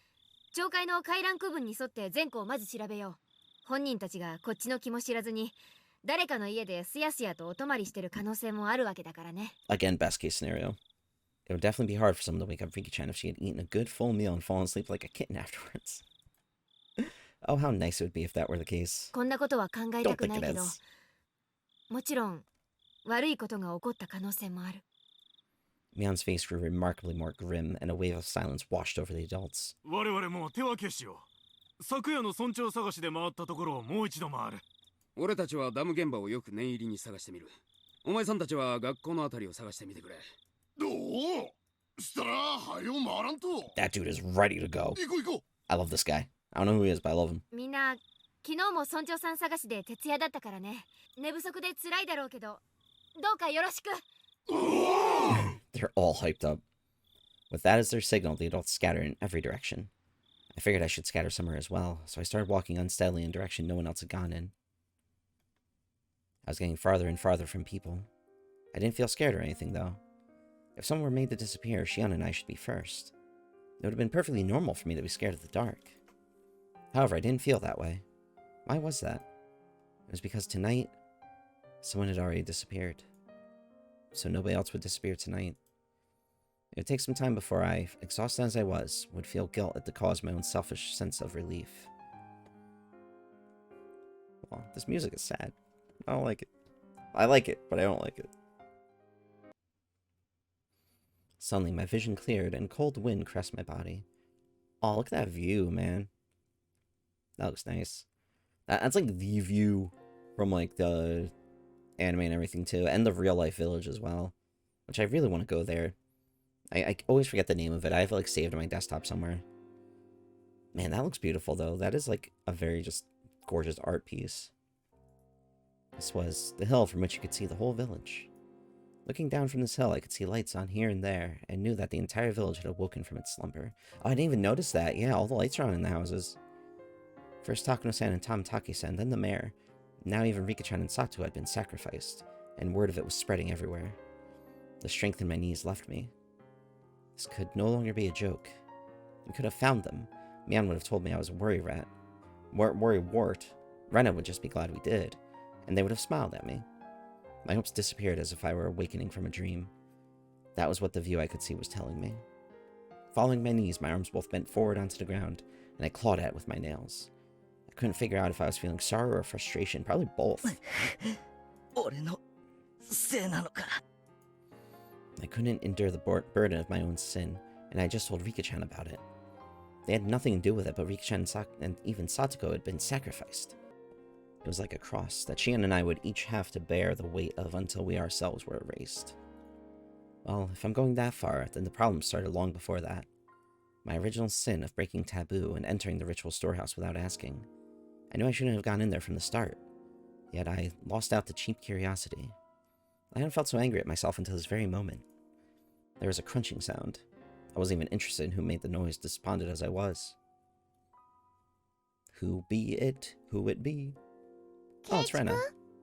町会の回覧区分に沿って全校をまず調べよう。本人たちがこっちの気も知らずに、誰かの家ですやすやとお泊まりしてる可能性もあるわけだからね。Again, best case scenario. It would definitely be hard for someone to wake up Rika-chan if she had eaten a good full meal and fallen asleep like a kitten afterwards. Oh, how nice it would be if that were the case. こんなことは考えた Don't く think ない it けど、 is. もちろん悪いことが起こった可能性もある。Mion's face grew remarkably more grim, and a wave of silence washed over the adults. 我々も手分けしよう。昨夜の村長探しで回ったところをもう一度回る。俺たちはダム現場をよく念入りに探してみる。お前さんたちは学校のあたりを探してみてくれ。どうしたらはよ回らんと。 That dude is ready to go. 行こう行こう。 I love this guy. I don't know who he is, but I love him. みんな昨日も村長さん探しで徹夜だったからね。寝不足で辛いだろうけど、どうかよろしく。They're all hyped up. With that as their signal, the adults scattered in every direction. I figured I should scatter somewhere as well, so I started walking unsteadily in a direction no one else had gone in. I was getting farther and farther from people. I didn't feel scared or anything, though. If someone were made to disappear, Shion and I should be first. It would have been perfectly normal for me to be scared of the dark. However, I didn't feel that way. Why was that? It was because tonight, someone had already disappeared. So nobody else would disappear tonight. It would take some time before I, exhausted as I was, would feel guilt at the cause of my own selfish sense of relief. Well, this music is sad. I don't like it. I like it, but I don't like it. Suddenly, my vision cleared and cold wind caressed my body. Oh, look at that view, man. That looks nice. That's like the view from like the anime and everything too, and the real life village as well, which I really want to go there. I always forget the name of it. I have it like saved on my desktop somewhere. Man, that looks beautiful though. That is like a very just gorgeous art piece. This was the hill from which you could see the whole village. Looking down from this hill, I could see lights on here and there, and knew that the entire village had awoken from its slumber. Oh, I didn't even notice that. Yeah, all the lights are on in the houses. First Takano-san and Tamataki-san, then the mayor. Now even Rika-chan and Sato had been sacrificed, and word of it was spreading everywhere. The strength in my knees left me. This could no longer be a joke. We could have found them. Mian would have told me I was a worry rat. Worry wart. Rena would just be glad we did, and they would have smiled at me. My hopes disappeared as if I were awakening from a dream. That was what the view I could see was telling me. Following my knees, my arms both bent forward onto the ground, and I clawed at it with my nails. I couldn't figure out if I was feeling sorrow or frustration, probably both. I couldn't endure the burden of my own sin, and I just told Rika-chan about it. They had nothing to do with it, but Rika-chan and even Satoko had been sacrificed. It was like a cross that Shion and I would each have to bear the weight of until we ourselves were erased. Well, if I'm going that far, then the problem started long before that. My original sin of breaking taboo and entering the ritual storehouse without asking. I knew I shouldn't have gone in there from the start, yet I lost out to cheap curiosity. I hadn't felt so angry at myself until this very moment. There was a crunching sound. I wasn't even interested in who made the noise, despondent as I was. Who be it? Who it be? Oh, it's Rena.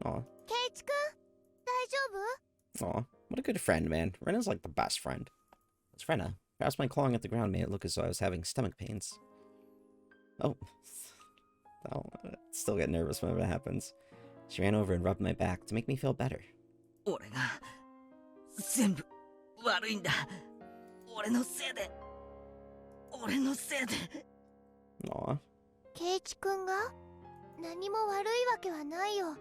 Aw. Keiichi-kun, daijoubu? Aw, what a good friend, man. Rena's like the best friend. It's Rena. Perhaps my clawing at the ground made it look as though I was having stomach pains. Oh. I'll still get nervous whenever that happens. She ran over and rubbed my back to make me feel better. Aw. Keiichi-kunが何も悪いわけはないよ。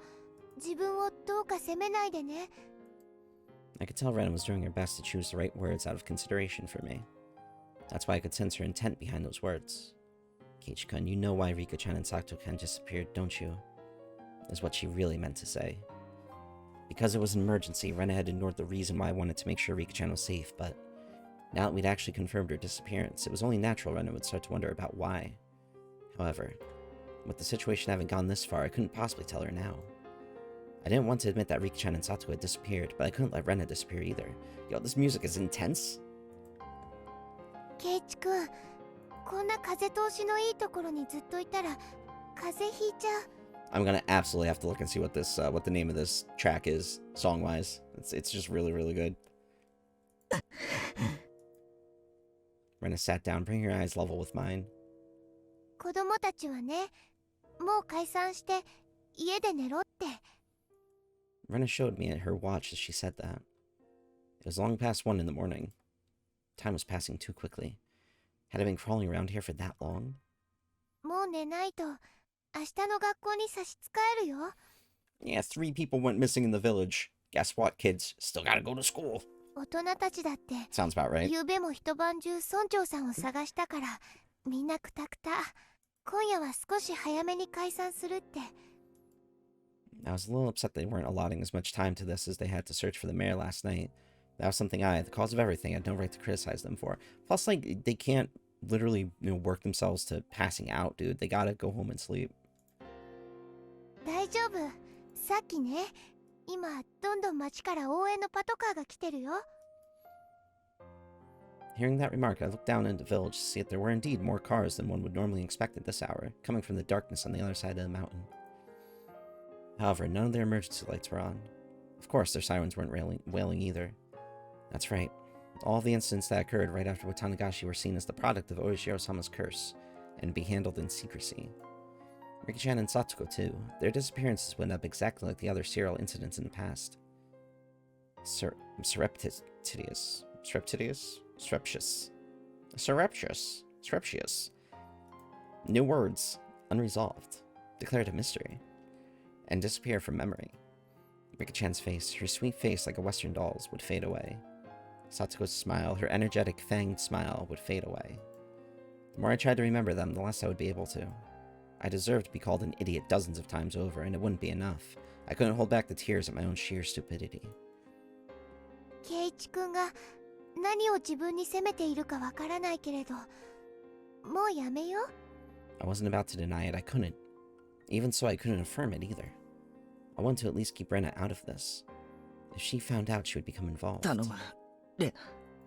自分をどうか責めないでね。I could tell Rena was doing her best to choose the right words out of consideration for me. That's why I could sense her intent behind those words. Keiichi-kun, you know why Rika-chan and Sato-kan disappeared, don't you? Is what she really meant to say. Because it was an emergency, Rena had ignored the reason why I wanted to make sure Rika-chan was safe, but now that we'd actually confirmed her disappearance, it was only natural Rena would start to wonder about why. However, with the situation having gone this far, I couldn't possibly tell her now. I didn't want to admit that Rika-chan and Sato had disappeared, but I couldn't let Rena disappear either. Yo, this music is intense. Keiichi-kun, こんな風通しのいいところにずっといたら風邪ひいちゃう。I'm gonna absolutely have to look and see what this, what the name of this track is, song-wise. It's just really, really good. Rena sat down, bringing her eyes level with mine. 子供たちはね、もう解散して家で寝ろって。Rena showed me her watch as she said that. It was long past 1 in the morning. Time was passing too quickly. Had I been crawling around here for that long? もう寝ないと明日の学校に差し支えるよ。Yeah, 3 people went missing in the village. Guess what, kids? Still gotta go to school. 大人たちだって。Sounds about right. ゆうべも一晩中村長さんを探したから、みんなくたくた。今夜は少し早めに解散するって。I was a little upset they weren't allotting as much time to this as they had to search for the mayor last night. That was something I, the cause of everything, had no right to criticize them for. Plus, like, they can't literally, work themselves to passing out, dude. They gotta go home and sleep. 大丈夫。さっきね、今どんどん街から応援のパトカーが来てるよ。Hearing that remark, I looked down into the village to see that there were indeed more cars than one would normally expect at this hour, coming from the darkness on the other side of the mountain. However, none of their emergency lights were on. Of course, their sirens weren't wailing either. That's right. All the incidents that occurred right after Watanagashi were seen as the product of Oishiro-sama's curse, and be handled in secrecy. Rika-chan and Satsuko, too. Their disappearances went up exactly like the other serial incidents in the past. Surreptious. New words. Unresolved. Declared a mystery. And disappear from memory. Rika-chan's face, her sweet face like a Western doll's, would fade away. Satsuko's smile, her energetic, fanged smile, would fade away. The more I tried to remember them, the less I would be able to. I deserved to be called an idiot dozens of times over, and it wouldn't be enough. I couldn't hold back the tears at my own sheer stupidity. 圭一君が何を自分に責めているかわからないけれど、もうやめよう。 I wasn't about to deny it, I couldn't. Even so, I couldn't affirm it either. I wanted to at least keep Rena out of this. If she found out, she would become involved. 頼むレナ、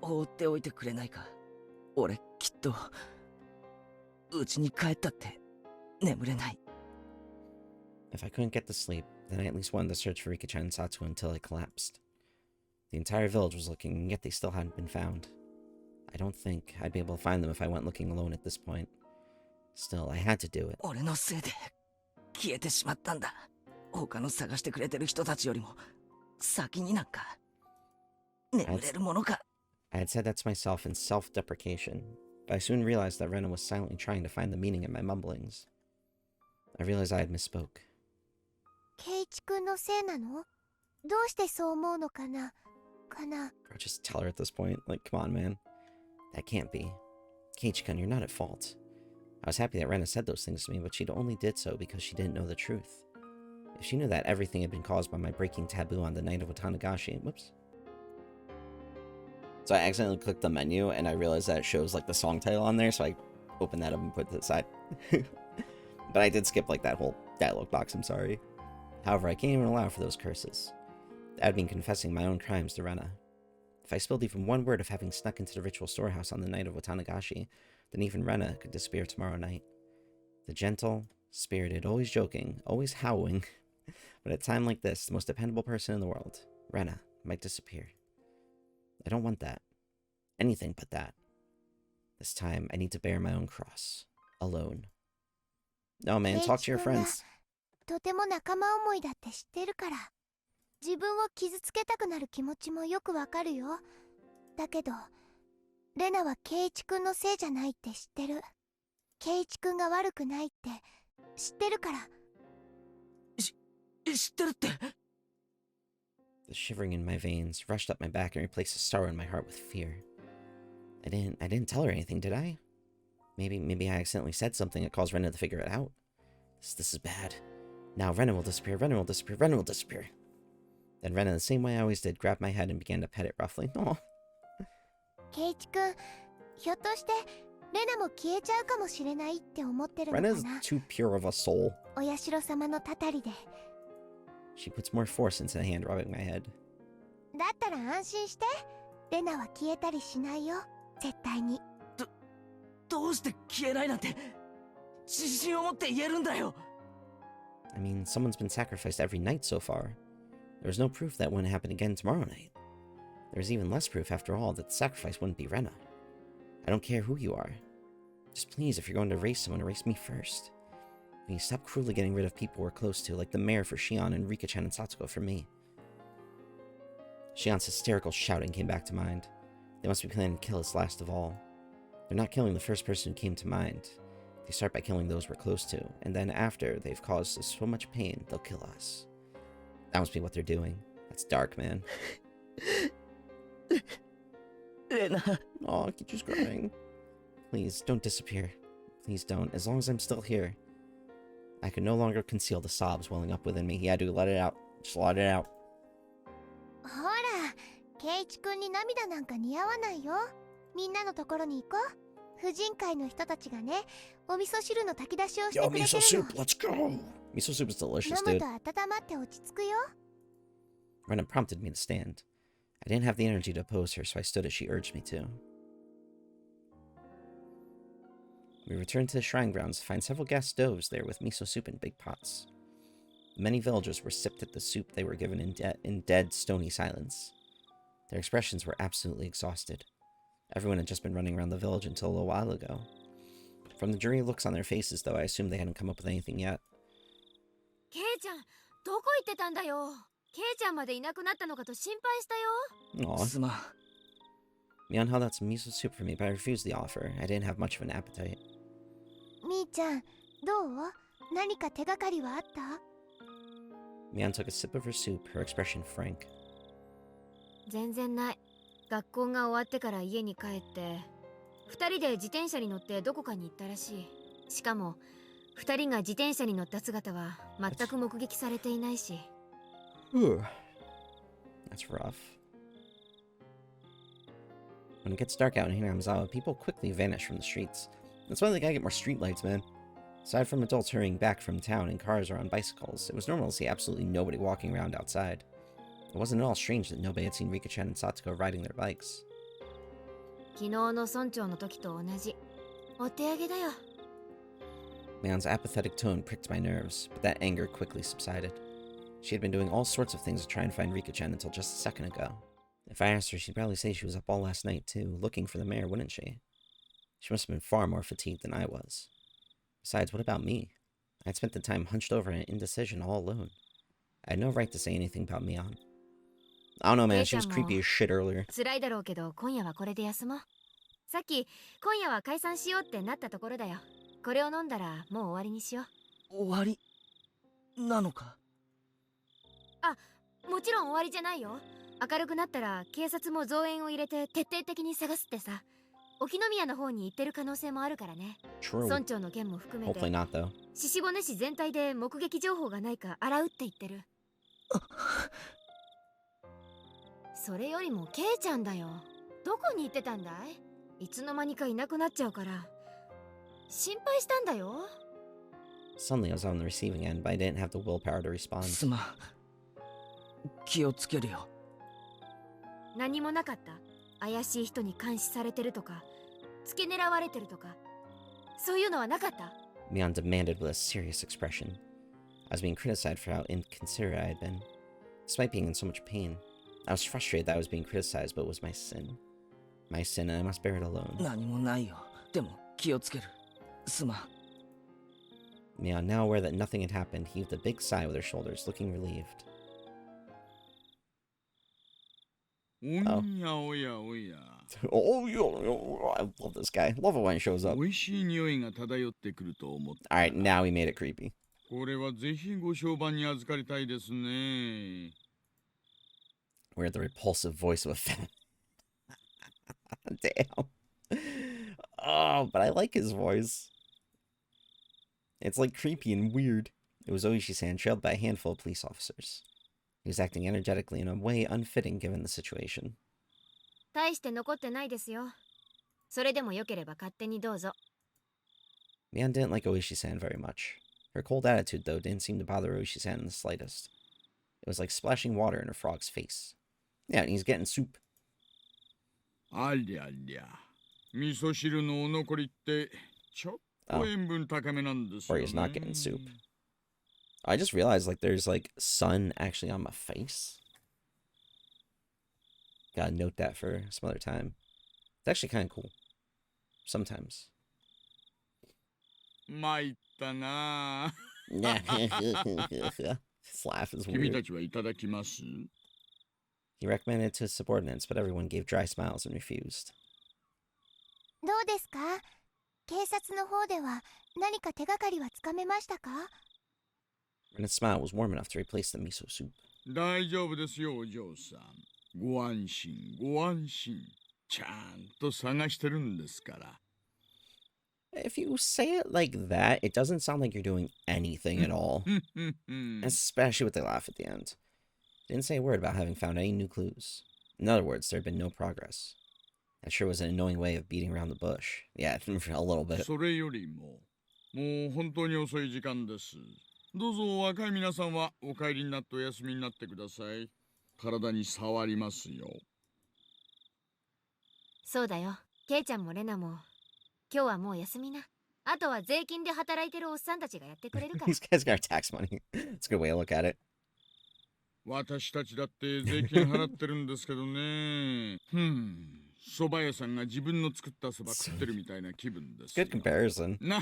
放っておいてくれないか。俺きっと家に帰ったって眠れない。 If I couldn't get to sleep, then I at least wanted to search for Rika-chan and Satsuo until I collapsed. The entire village was looking, and yet they still hadn't been found. I don't think I'd be able to find them if I went looking alone at this point. Still, I had to do it. 俺のせいで消えてしまったんだ。他の探してくれてる人たちよりも先になんか眠れるものか。 I had said that to myself in self-deprecation, but I soon realized that Rena was silently trying to find the meaning in my mumblings. I realized I had misspoke. 圭一君のせいなの？どうしてそう思うのかな？ Bro, just tell her at this point. Like, come on, man. That can't be. Keiichi-kun, you're not at fault. I was happy that Rena said those things to me, but she'd only did so because she didn't know the truth. If she knew that everything had been caused by my breaking taboo on the night of Watanagashi... Whoops. So I accidentally clicked the menu, and I realized that it shows, like, the song title on there, so I opened that up and put it to the side. But I did skip, like, that whole dialogue box, I'm sorry. However, I can't even allow for those curses. That would mean confessing my own crimes to Rena. If I spilled even one word of having snuck into the ritual storehouse on the night of Watanagashi, then even Rena could disappear tomorrow night. The gentle, spirited, always joking, always howling, but at a time like this, the most dependable person in the world, Rena, might disappear. I don't want that. Anything but that. This time, I need to bear my own cross. Alone. No, man, talk to your friends. とても仲間思いだって知ってるから。自分を傷つけたくなる気持ちもよくわかるよ。だけど、レナは圭一君のせいじゃないって知ってる。圭一君が悪くないって知ってるから。知ってるって。 The shivering in my veins rushed up my back and replaced the sorrow in my heart with fear. I didn't tell her anything, did I? Maybe I accidentally said something that caused Rena to figure it out. This is bad. Now Rena will disappear, Rena will disappear, Rena will disappear. Then Rena, the same way I always did, grabbed my head and began to pet it roughly. Aw. 圭一君、ひょっとしてレナも消えちゃうかもしれないって思ってるのか Rena's な。 too pure of a soul. お社様のたたりで。She puts more force into the hand rubbing my head. だったら安心して。レナは消えたりしないよ。絶対に。どうして消えないなんて自信を持って言えるんだよ。 I mean, someone's been sacrificed every night so far. There was no proof that wouldn't happen again tomorrow night. There's even less proof, after all, that the sacrifice wouldn't be Rena. I don't care who you are. Just please, if you're going to erase someone, erase me first. Please stop cruelly getting rid of people we're close to, like the mayor for Shion and Rika-chan and Satsuko for me. Shion's hysterical shouting came back to mind. They must be planning to kill us last of all. They're not killing the first person who came to mind. They start by killing those we're close to, and then after they've caused us so much pain, they'll kill us. That must be what they're doing. That's dark, man. レナ。 Aw, Kichu's crying. Please, don't disappear. Please don't. As long as I'm still here. I could no longer conceal the sobs welling up within me. He had to let it out. Just let it out. ほら、圭一君に涙なんか似合わないよ。みんなのところに行こう。婦人会の人たちがね、お味噌汁の炊き出しをして Yo, くれて miso るの。 soup, let's go! Miso soup is delicious, 飲む dude. と温まって落ち着くよ。 Rena prompted me to stand. I didn't have the energy to oppose her, so I stood as she urged me to. We returned to the shrine grounds to find several gas stoves there with miso soup in big pots. Many villagers were sipped at the soup they were given in dead, stony silence. Their expressions were absolutely exhausted. Everyone had just been running around the village until a little while ago. From the dreary looks on their faces, though, I assumed they hadn't come up with anything yet. ケイちゃん、どこ行ってたんだよ。ケイちゃんまでいなくなったのかと心配したよ。 Aw. すまん。 Mion held out some miso soup for me, but I refused the offer. I didn't have much of an appetite. みーちゃん、どう？何か手がかりはあった？ Mion took a sip of her soup, her expression frank. 全然ない。学校が終わってから家に帰って2人で自転車に乗ってどこかに行ったらしい。しかも2人が自転車に乗った姿は全く目撃されていないし。Whew. That's rough. When it gets dark out in Hinamizawa, people quickly vanish from the streets. That's why they gotta get more streetlights, man. Aside from adults hurrying back from town and cars or on bicycles, it was normal to see absolutely nobody walking around outside. It wasn't at all strange that nobody had seen Rika-chan and Satsuko riding their bikes. 昨日の村長の時と同じ。お手上げだよ。Mion's apathetic tone pricked my nerves, but that anger quickly subsided. She had been doing all sorts of things to try and find Rika-chan until just a second ago. If I asked her, she'd probably say she was up all last night, too, looking for the mayor, wouldn't she? She must have been far more fatigued than I was. Besides, what about me? I'd spent the time hunched over in indecision all alone. I had no right to say anything about Mion. I don't know, man, she was creepy as shit earlier. 辛いだろうけど、今夜はこれで休もう。さっき、今夜は解散しようってなったところだよ。これを飲んだら、もう終わりにしよう。終わりなのか？あ、もちろん終わりじゃないよ。明るくなったら警察も増援を入れて徹底的に探すってさ。沖宮の方に行ってる可能性もあるからね。True. 村長の件も含めて。 Hopefully not, though. 獅子骨市全体で目撃情報がないか洗うって言ってる。それよりもケイちゃんだよ。どこに行ってたんだい？いつの間にかいなくなっちゃうから。心配したんだよ。Suddenly I was on the receiving end, but I didn't have the willpower to respond. すまん。気をつけるよ。何もなかった。怪しい人に監視されてるとか、付け狙われてるとか、そういうのはなかった？ Mion demanded with a serious expression. I was being criticized for how inconsiderate I had been. Despite being in so much pain, I was frustrated that I was being criticized, but it was my sin. My sin, and I must bear it alone. 何もないよ。でも気をつける。すまん。Mion, now aware that nothing had happened, heaved a big sigh with her shoulders, looking relieved. Oh. Oh, I love this guy. Love it when he shows up. Alright, now we made it creepy. これはぜひご商売に預かりたいですね。 We're the repulsive voice of a fan. Damn. Oh, but I like his voice. It's like creepy and weird. It was Oishi-san, trailed by a handful of police officers. He was acting energetically in a way unfitting given the situation. 大して残ってないですよ。それでもよければ勝手にどうぞ。 Mion didn't like Oishi-san very much. Her cold attitude, though, didn't seem to bother Oishi-san in the slightest. It was like splashing water in a frog's face. Yeah, and he's getting soup. ありゃりゃ。味噌汁のお残りってちょっと塩分高めなんですよ Or ね。 he's not getting soup. I just realized, like, there's, like, sun actually on my face. Gotta note that for some other time. It's actually kind of cool. Sometimes. 参ったな。 His laugh is 君 weird. たちはいただきます。 He recommended it to his subordinates, but everyone gave dry smiles and refused. どうですか？警察の方では何か手がかりはつかめましたか？ Renet's smile was warm enough to replace the miso soup. 大丈夫ですよ、お嬢さん。ご安心、ご安心。ちゃんと探してるんですから。 If you say it like that, it doesn't sound like you're doing anything at all. Especially with the laugh at the end. Didn't say a word about having found any new clues. In other words, there had been no progress. That sure was an annoying way of beating around the bush. Yeah, a little bit. それよりも、もう本当に遅い時間です。どうぞ若い皆さんはお帰りになってお休みになってください。体に触りますよ。そうだよ。ケイちゃんもレナも。今日はもう休みな。あとは税金で働いてるおっさんたちがやってくれるから。 These guys got our tax money. It's a good way to look at it. 私たちだって税金払ってるんですけどね。蕎麦屋さんが自分の作った蕎麦食ってるみたいな気分ですよ。 Good comparison. な。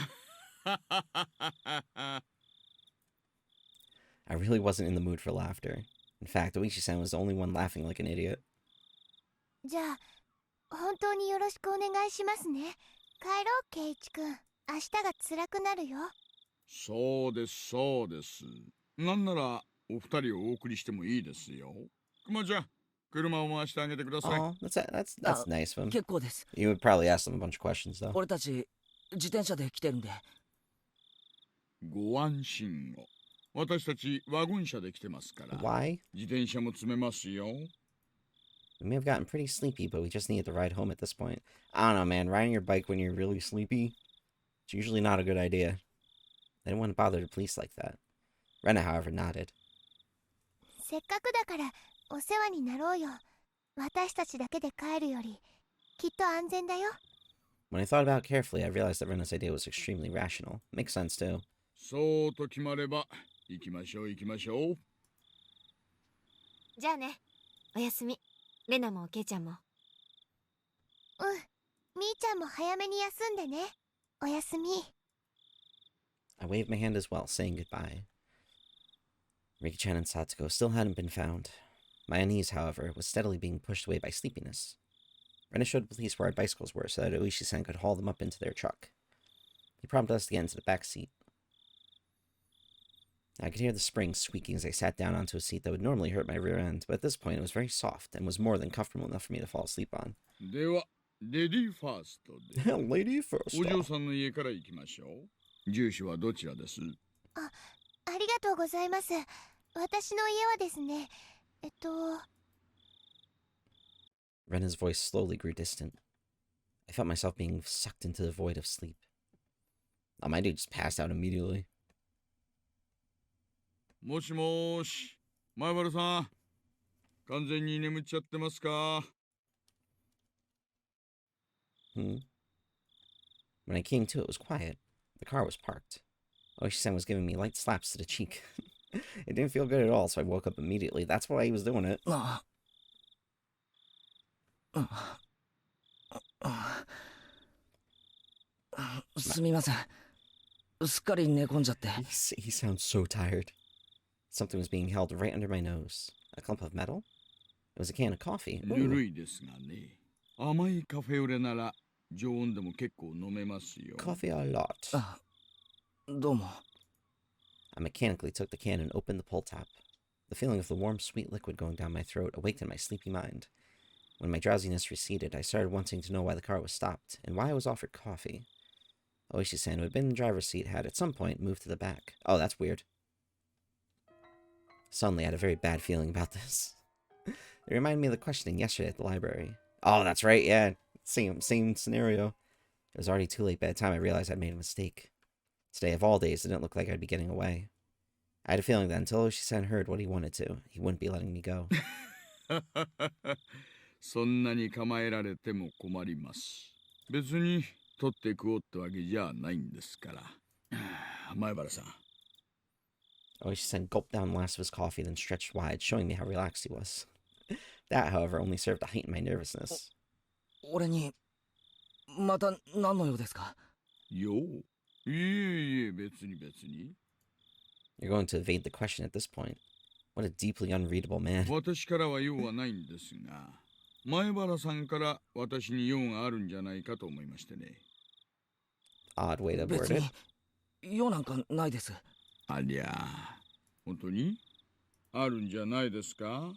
I really wasn't in the mood for laughter. In fact, Oishi-san was the only one laughing like an idiot. じゃあ本当によろしくお願いしますね。帰ろう、ケイチ君。明日が辛くなるよ。そうです、そうです。なんならお二人をお送りしてもいいですよ。くまちゃん、車を回してあげてください。 Oh, that's nice of him. 結構です。 You would probably ask them a bunch of questions, though. 俺たち自転車で来てるんで。ご安心を。私たちワゴン車で来てますから。 Why? 自転車も積めますよ。 We may have gotten pretty sleepy, but we just needed to ride home at this point. I don't know, man. Riding your bike when you're really sleepy, it's usually not a good idea. I didn't want to bother the police like that. Rena, however, nodded. せっかくだからお世話になろうよ。私たちだけで帰るよりきっと安全だよ。 When I thought about it carefully, I realized that Rena's idea was extremely rational. Makes sense, too. そうと決まれば行きましょう行きましょう。じゃあね。おやすみ。レナもケイちゃんも。うん。みーちゃんも早めに休んでね。おやすみ。 I waved my hand as well, saying goodbye. Riki-chan and Satsuko still hadn't been found. My unease, however, was steadily being pushed away by sleepiness. Rena showed the police where our bicycles were so that Oishi-san could haul them up into their truck. He prompted us to get into the back seat. I could hear the springs squeaking as I sat down onto a seat that would normally hurt my rear end, but at this point it was very soft and was more than comfortable enough for me to fall asleep on. ではレディーファーストで。 Lady first. お嬢さんの家から行きましょう。住所はどちらです？ありがとうございます。私の家はですね、Rena's voice slowly grew distant. I felt myself being sucked into the void of sleep. Oh, my dude just passed out immediately. もしもーし、前原さん、完全に眠っちゃってますか？ When I came to, it was quiet. The car was parked. Oishi-san was giving me light slaps to the cheek. It didn't feel good at all, so I woke up immediately. That's why he was doing it. すみません。すっかり寝込んじゃって。He sounds so tired. Something was being held right under my nose. A clump of metal? It was a can of coffee. ぬるいですがね。甘いカフェオレなら常温でも結構飲めますよ。 Coffee a lot. あ、どうも。I mechanically took the can and opened the pull top. The feeling of the warm, sweet liquid going down my throat awakened my sleepy mind. When my drowsiness receded, I started wanting to know why the car was stopped, and why I was offered coffee. Oishi-san, who had been in the driver's seat, had at some point moved to the back. Oh, that's weird. Suddenly, I had a very bad feeling about this. It reminded me of the questioning yesterday at the library. Oh, that's right, yeah. Same scenario. It was already too late by the time I realized I'd made a mistake. Today, of all days, it didn't look like I'd be getting away. I had a feeling that until Oishi-san heard what he wanted to, he wouldn't be letting me go. そんなに構えられても困ります。別に取って食おうってわけじゃないんですから。前原さん。Oishi-san gulped down the last of his coffee, then stretched wide, showing me how relaxed he was. That, however, only served to heighten my nervousness. 俺にまた何の用ですか？よう。いえいえ、別に別に。 You're going to evade the question at this point. What a deeply unreadable man. 私からは用はないんですが、前原さんから私に用があるんじゃないかと思いましてね。Odd way to 別 word に it. 用なんかないです。ありゃ、本当にあるんじゃないですか？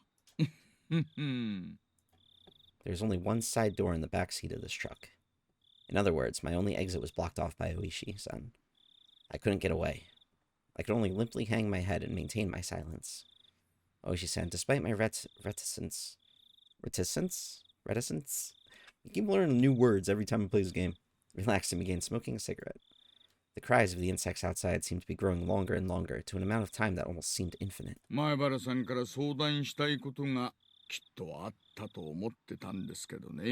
There's only one side door in the back seat of this truck. In other words, my only exit was blocked off by Oishi-san. I couldn't get away. I could only limply hang my head and maintain my silence. Oishi-san, despite my reticence? You keep learning new words every time he plays a game. Relaxed and began smoking a cigarette. The cries of the insects outside seemed to be growing longer and longer, to an amount of time that almost seemed infinite. 前原さんから相談したいことがきっとあったと思ってたんですけどね。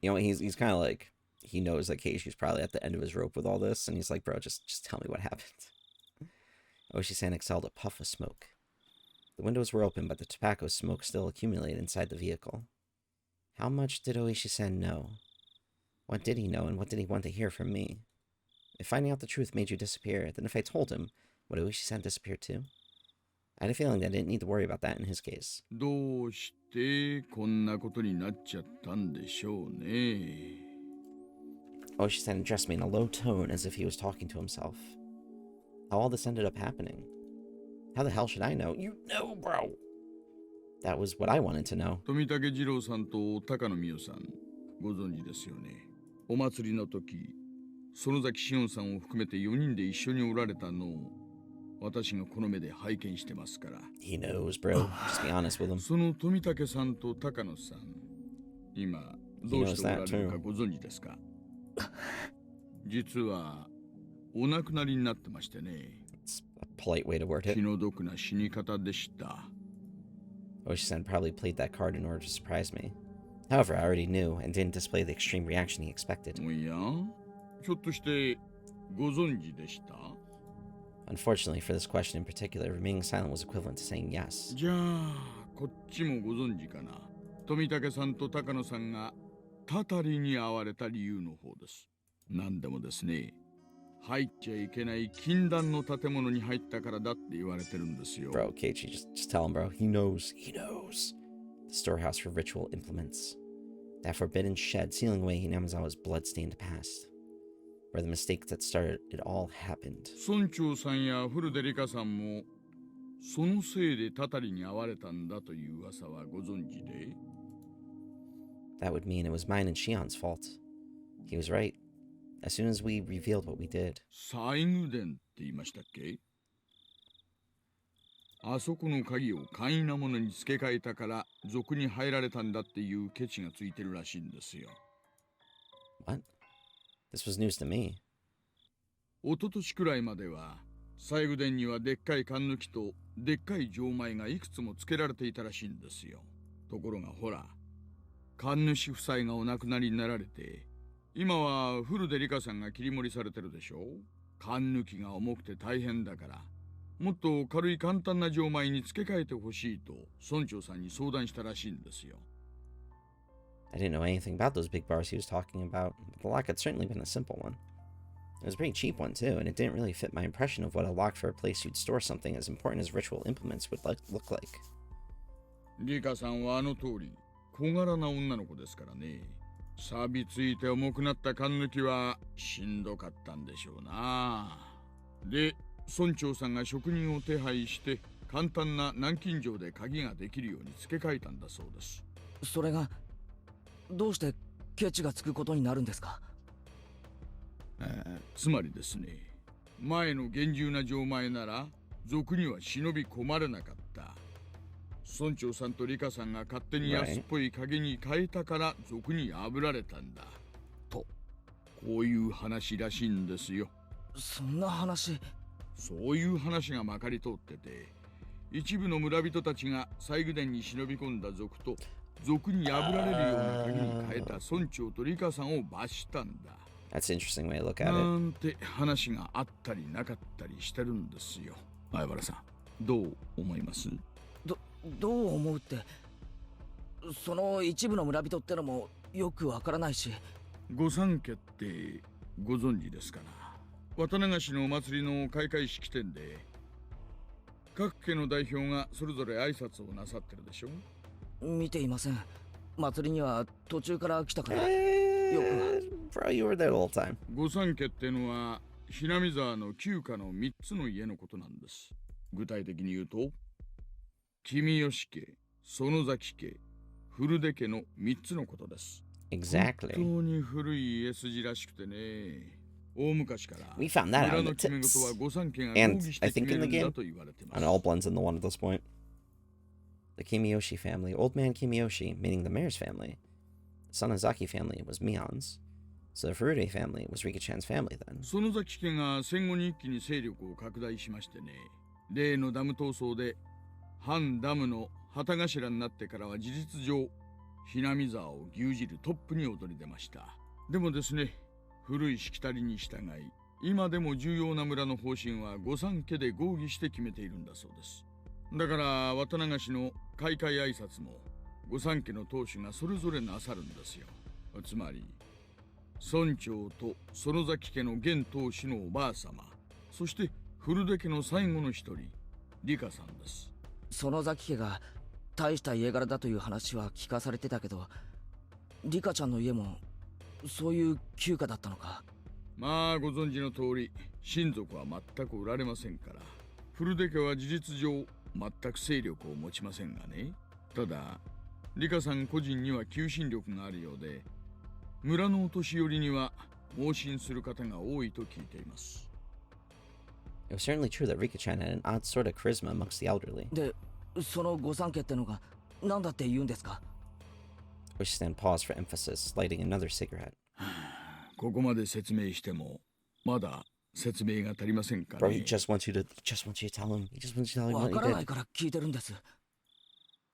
You know, he's kind of like, he knows that Keishi's probably at the end of his rope with all this, and he's like, bro, just tell me what happened. Oishi-san exhaled a puff of smoke. The windows were open, but the tobacco smoke still accumulated inside the vehicle. How much did Oishi-san know? What did he know, and what did he want to hear from me? If finding out the truth made you disappear, then if I told him, would Oishi-san disappear too? I had a feeling that I didn't need to worry about that in his case. どうしてこんなことになっちゃったんでしょうね。Oishi-san addressed me in a low tone as if he was talking to himself. How all this ended up happening? How the hell should I know? You know, bro! That was what I wanted to know. 富武二郎さんと高野美代さん、ご存知ですよね。お祭りの時、園崎志音さんを含めて4人で一緒におられたのを私がこの目で拝見してますから。He knows, bro. Just be honest with him. その富武さんと高野さん、今どうしておられるかご存知ですか？実はお亡くなりになってましてね。It's a polite way to word 気 it. の毒な死に方でした。Oshi-san probably played that card in order to surprise me. However, I already knew and didn't display the extreme reaction he expected. おや、ひょっとしてご存知でした？ Unfortunately, for this question in particular, remaining silent was equivalent to saying yes. じゃあこっちもご存知かな。富武さんと高野さんがたたりに遭われた理由の方です。なんでもですね、入っちゃいけない禁断の建物に入ったからだって言われてるんですよ。 Bro, Keiichi, just tell him, bro. He knows. He knows. The storehouse for ritual implements. That forbidden shed sealing away Hinamizawa's blood-stained past. Where the mistake that started it all happened. 村長さんや古出里香さんもそのせいでたたりに遭われたんだという噂はご存知で？ That would mean it was mine and Shion's fault. He was right. As soon as we revealed what we did. 西宮殿って言いましたっけ？あそこの鍵を簡易なものに付け替えたから賊に入られたんだっていうケチがついてるらしいんですよ。 What? This was news to me. 一昨年くらいまでは西宮殿にはでっかい缶抜きとでっかい錠前がいくつも付けられていたらしいんですよ。ところがほら、神主夫妻がお亡くなりになられて、今は古出里香さんが切り盛りされてるでしょ。缶抜きが重くて大変だから、もっと軽い簡単な錠前に付け替えてほしいと村長さんに相談したらしいんですよ。I didn't know anything about those big bars he was talking about, but the lock had certainly been a simple one. It was a pretty cheap one too, and it didn't really fit my impression of what a lock for a place you'd store something as important as ritual implements would look like. リカさんはあの通り小柄な女の子ですからね。錆びついて重くなった缶抜きはしんどかったんでしょうな。で、村長さんが職人を手配して簡単な南京錠で鍵ができるように付け替えたんだそうです。それがどうしてケチがつくことになるんですか？つまりですね、前の厳重な錠前なら賊には忍び込まれなかった。村長さんとリカさんが勝手に安っぽい鍵に変えたから賊に破られたんだと、こういう話らしいんですよ。そんな話？そういう話がまかり通ってて、一部の村人たちが西宮殿に忍び込んだ賊と賊に破られるような鍵に変えた村長とリカさんを罰したんだ。That's an interesting way to look at な it. んて話があったりなかったりしてるんですよ。相原さん、どう思います？どう思うって、その一部の村人ってのもよくわからないし。御三家ってご存知ですかな。渡長市のお祭りの開会式典で各家の代表がそれぞれ挨拶をなさってるでしょ。見ていません。祭りには途中から来たから。Bro, you were there the whole time. 御三家ってのはHinamizawaの旧家の3つの家のことなんです。具体的に言うと、君吉家、園崎家、古出家の3つのことです。Exactly. 本当に古い家筋らしくてね。大昔から We found that out 村 in の the 決め tips. 事は御三家が And 合議し I て決 think め in る the ん game, だと言われてま and す。 it all blends into one at this point. The Kimiyoshi family, Old Man Kimiyoshi, meaning the mayor's family. The Sonozaki family was Mion's. So the Furude family was Rika-chan's family then. 園崎家が戦後に一気に勢力を拡大しましてね。例のダム闘争で反ダムの旗頭になってからは事実上Hinamizawaを牛耳るトップに躍り出ました。でもですね、古いしきたりに従い、今でも重要な村の方針は御三家で合議して決めているんだそうです。だから渡長市の開会挨拶も御三家の当主がそれぞれなさるんですよ。つまり村長と園崎家の現当主のおばあ様、そして古出家の最後の一人、リカさんです。園崎家が大した家柄だという話は聞かされてたけど、リカちゃんの家もそういう旧家だったのか。まあご存知の通り、親族は全くおられませんから、古出家は事実上全く勢力を持ちませんがね。ただリカさん個人には求心力があるようで、村のお年寄りには盲信する方が多いと聞いています。It was certainly true that Rika-chan had an odd sort of charisma amongst the elderly. で、その御三家ってのが何だって言うんですか？ Oishi-san paused for emphasis, lighting another cigarette. ここまで説明してもまだ説明が足りませんか Bro, ね。 he just wants you to tell him. He just wants you to tell him わ what か he らない did. から聞いてるんです。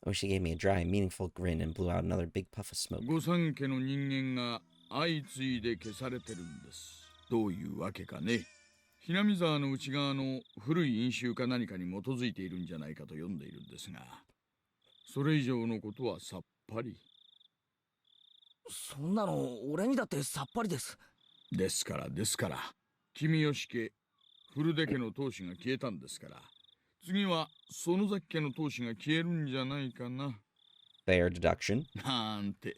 Oishi gave me a dry, meaningful grin and blew out another big puff of smoke. 御三家の人間が相次いで消されてるんです。どういうわけかね。Hinamizawaの内側の古い因習か何かに基づいているんじゃないかと読んでいるんですが、それ以上のことはさっぱり。そんなの俺にだってさっぱりです。ですから君吉家古出家の当主が消えたんですから、次は園崎家の当主が消えるんじゃないかな。Fair deduction. なんて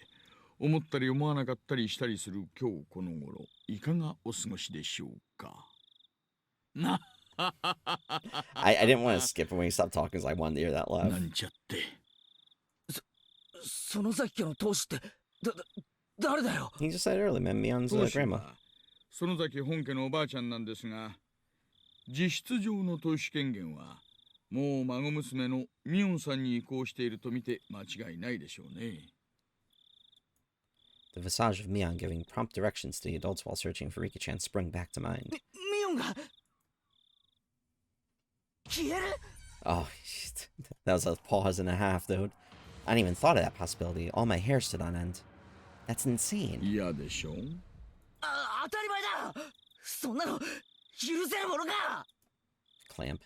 思ったり思わなかったりしたりする今日この頃、いかがお過ごしでしょうか。なI didn't want to skip when he stopped talking because I wanted to hear that laugh. なんちゃって。園崎家の当主って誰だよ。 He just said earlier, man, Mion's 当主 grandma. は園崎本家のおばあちゃんなんですが、実質上の当主権限はもう孫娘のミオンさんに移行していると見て間違いないでしょうね。The visage of Mion giving prompt directions to the adults while searching for Rika-chan sprung back to mind. ミオンが消える。 Oh, that was a pause and a half, dude. I hadn't even thought of that possibility. All my hair stood on end. That's insane. 嫌でしょ。当たり前だ。そんなの許せるものか。 Clamp.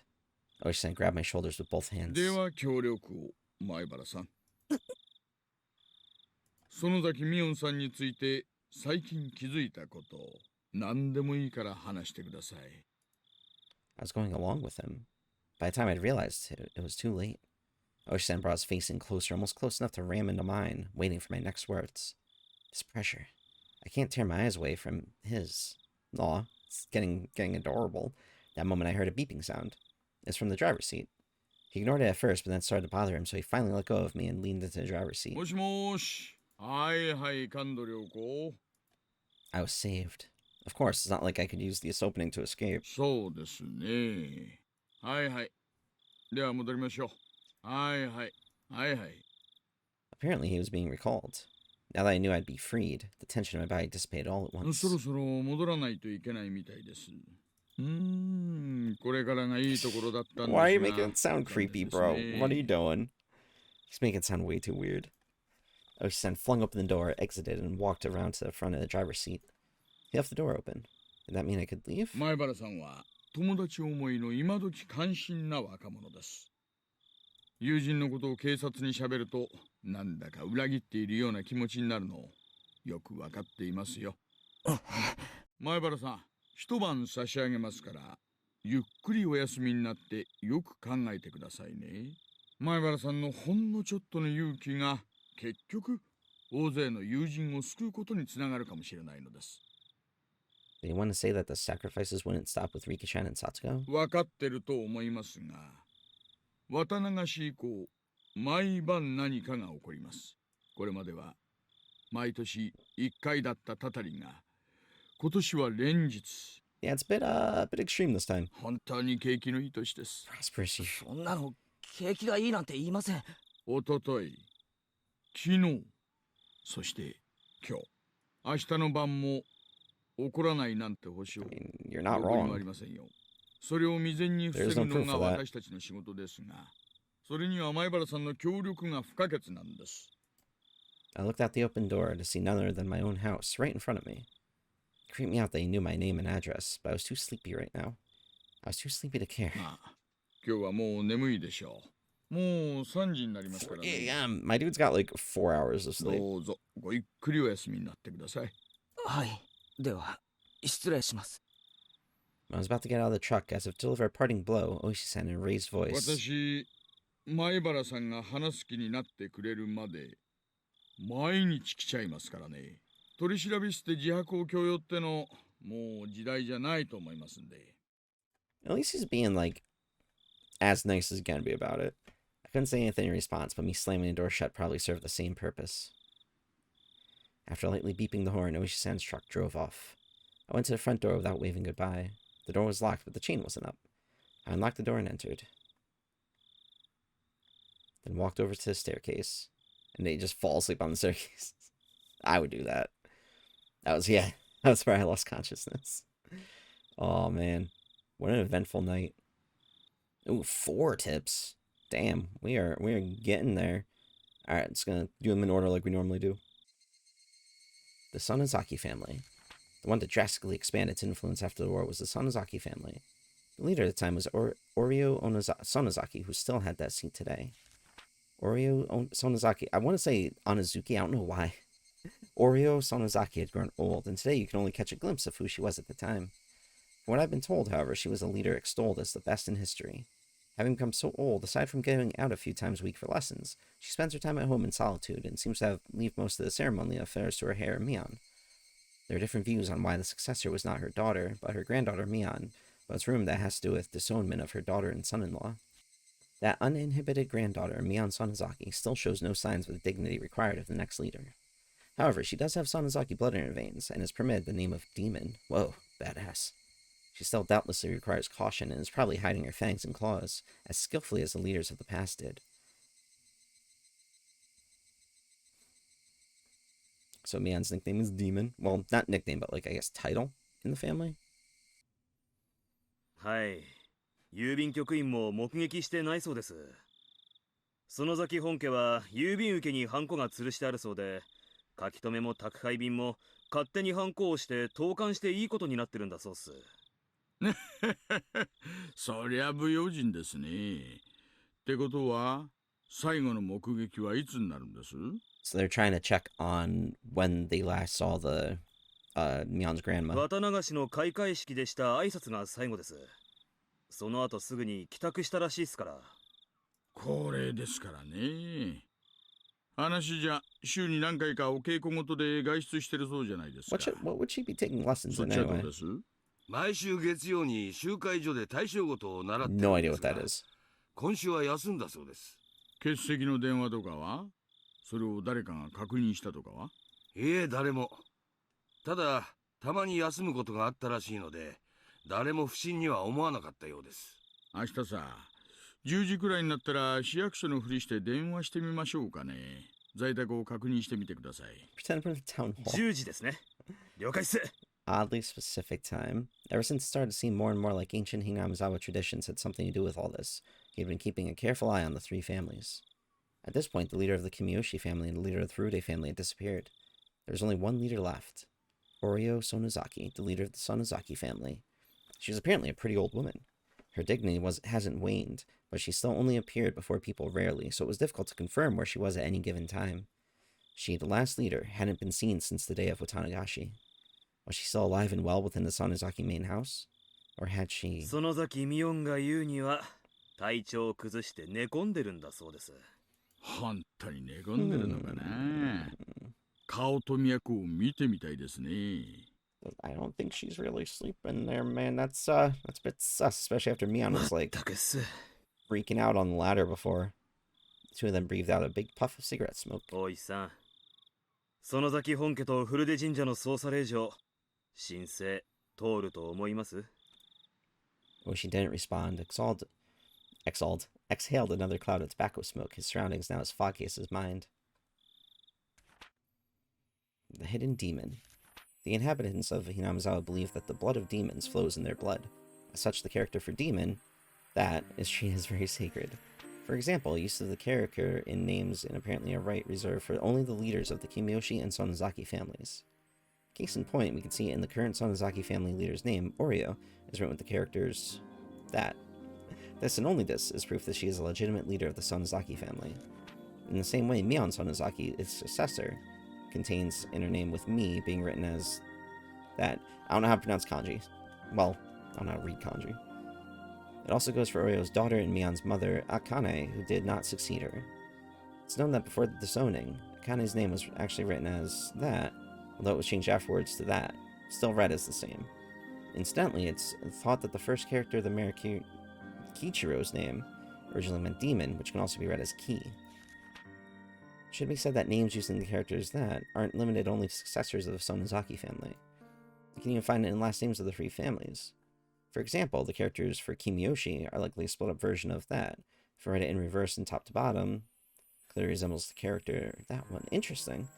Oishi-san grabbed my shoulders with both hands. では協力を、前原さん。園崎ミオンさんについて最近気づいたこと、何でもいいから話してください。I was going along with him. By the time I'd realized it was too late. Oishi-san brought his face in closer, almost close enough to ram into mine, waiting for my next words. This pressure. I can't tear my eyes away from his. Aw, it's getting adorable. That moment I heard a beeping sound. It's from the driver's seat. He ignored it at first, but then it started to bother him, so he finally let go of me and leaned into the driver's seat. もしもし。はいはい、感度良子。I was saved. Of course, it's not like I could use this opening to escape. そうですね。はいはい。では戻りましょう。はいはい。はいはい。 Apparently, he was being recalled. Now that I knew I'd be freed, the tension in my body dissipated all at once. そろそろ戻らないといけないみたいです。これからがいいところだったんですが。 Why are you making it sound creepy, bro? What are you doing? He's making it sound way too weird. Oishi-san flung open the door, exited, and walked around to the front of the driver's seat. He left the door open. Did that mean I could leave? 前原さんは友達思いの今時関心な若者です。友人のことを警察に喋ると、なんだか裏切っているような気持ちになるのをよくわかっていますよ。前原さん、一晩差し上げますから、ゆっくりお休みになってよく考えてくださいね。前原さんのほんのちょっとの勇気が結局大勢の友人を救うことにつながるかもしれないのです。Did he want to say that the sacrifices wouldn't stop with Rika-chan and Satsuko? わかってると思いますが、綿流し以降、毎晩何かが起こります。これまでは毎年1回だったたたりが、今年は連日。Yeah, it's a bit extreme this time. 本当に景気のいい年です。Prosperous year. そんなの景気がいいなんて言いません。おととい、昨日、そして今日、明日の晩も起こらないなんて保証。I mean, you're not どこにもあ wrong. りませんよ。それを未然に防 There's ぐ no の proof が for that. 私たちの仕事ですが、それには前原さんの協力が不可欠なんです。I looked out the open door to see none other than my own house right in front of me. It creeped me out that he knew my name and address, but I was too sleepy right now. I was too sleepy to care. まあ、今日はもう眠いでしょう。もう3時になりますからね。Yeah, my dude's got like 4 hours of sleep. どうぞごゆっくりお休みになってください。はい。では、失礼します。I was about to get out of the truck as if to deliver a parting blow, Oishi-san in a raised voice. 私、前原さんが話す気になってくれるまで、毎日来ちゃいますからね。取り調べ室で自白を強要っての、もう時代じゃないと思いますんで。At least he's being like as nice as he can be about it. I couldn't say anything in response, but me slamming the door shut probably served the same purpose. After lightly beeping the horn, Oishi-san's truck drove off. I went to the front door without waving goodbye. The door was locked, but the chain wasn't up. I unlocked the door and entered. Then walked over to the staircase. And they just fall asleep on the staircase. I would do that. That's where I lost consciousness. Oh, man. What an eventful night. Ooh, 4 tips. Damn, we are getting there. Alright, just gonna do them in order like we normally do. The Sonozaki family. The one that drastically expanded its influence after the war was the Sonozaki family. The leader at the time was Oryo Sonozaki, who still had that seat today. Oryo Sonozaki, I want to say Onazuki, I don't know why. Oryo Sonozaki had grown old, and today you can only catch a glimpse of who she was at the time. From what I've been told, however, she was a leader extolled as the best in history. Having become so old, aside from going out a few times a week for lessons, she spends her time at home in solitude and seems to leave most of the ceremonial affairs to her heir, Mion. There are different views on why the successor was not her daughter, but her granddaughter, Mion, but it's rumored that has to do with disownment of her daughter and son-in-law. That uninhibited granddaughter, Mion Sonozaki, still shows no signs of the dignity required of the next leader. However, she does have Sonozaki blood in her veins, and is permitted the name of Demon. Whoa, badass. She still doubtlessly requires caution, and is probably hiding her fangs and claws, as skillfully as the leaders of the past did. So Mion's nickname is Demon. Well, not nickname, but I guess title in the family? はい。郵便局員も目撃してないそうです。園崎本家は郵便受けにハンコが吊るしてあるそうで、書き留めも宅配便も勝手にハンコをして投函していいことになってるんだそうっす。そりゃ不用心ですね。ってことは、最後の目撃はいつになるんです？ So they're trying to check on when they last saw the Mion's grandma. 綿流しの開会式でした挨拶が最後です。その後すぐに帰宅したらしいっすから。恒例ですからね。話じゃ週に何回かお稽古ごとで外出してるそうじゃないですか。What would she be taking lessons そっ in ちはどう anyway? です？毎週月曜に集会所で大正ごとを習ってるん No で idea す what が that is. 今週は休んだそうです。欠席の電話とかは？それを誰かが確認したとかは？いえ、誰も。ただ、たまに休むことがあったらしいので、誰も不審には思わなかったようです。明日さ、10時くらいになったら市役所のふりして電話してみましょうかね。在宅を確認してみてください。Pretend we're in the town hall. 10時ですね。了解っす。Oddly specific time. Ever since it started to seem more and more like ancient Hinamizawa traditions had something to do with all this, he had been keeping a careful eye on the 3 families. At this point, the leader of the Kimiyoshi family and the leader of the Furude family had disappeared. There was only one leader left. Oryo Sonozaki, the leader of the Sonozaki family. She was apparently a pretty old woman. Her dignity hasn't waned, but she still only appeared before people rarely, so it was difficult to confirm where she was at any given time. She, the last leader, hadn't been seen since the day of Watanagashi. Was she still alive and well within the Sonozaki main house? Or had she... 園崎ミオンが言うには、体調を崩して寝込んでるんだそうです。本当に寝込んでるのかな。顔と脈を見てみたいですね。I don't think she's really sleeping there, man. That's a bit sus, especially after Mion was like freaking out on the ladder before. The 2 of them breathed out a big puff of cigarette smoke. おいさん、園崎本家と古出神社の捜査令状、申請通ると思います？ When she didn't respond, exhaled another cloud of tobacco smoke, his surroundings now as foggy as his mind. The hidden demon. The inhabitants of Hinamizawa believe that the blood of demons flows in their blood. As such, the character for demon, that is treated as very sacred. For example, use of the character in names and apparently a right reserved for only the leaders of the Kimiyoshi and Sonozaki families. Case in point, we can see in the current Sonozaki family leader's name, Oryo, is written with the characters that. This and only this is proof that she is a legitimate leader of the Sonozaki family. In the same way, Mion Sonozaki, its successor, contains in her name with me being written as that. I don't know how to pronounce kanji. Well, I don't know how to read kanji. It also goes for Orio's daughter and Mion's mother, Akane, who did not succeed her. It's known that before the disowning, Akane's name was actually written as that, although it was changed afterwards to that, still read as the same. Incidentally, it's thought that the first character of the mare Kichiro's name originally meant demon, which can also be read as ki. It should be said that names using the characters that aren't limited only to successors of the Sonozaki family. You can even find it in last names of the 3 families. For example, the characters for Kimiyoshi are likely a split-up version of that. If I read it in reverse and top to bottom, clearly resembles the character. That one. Interesting.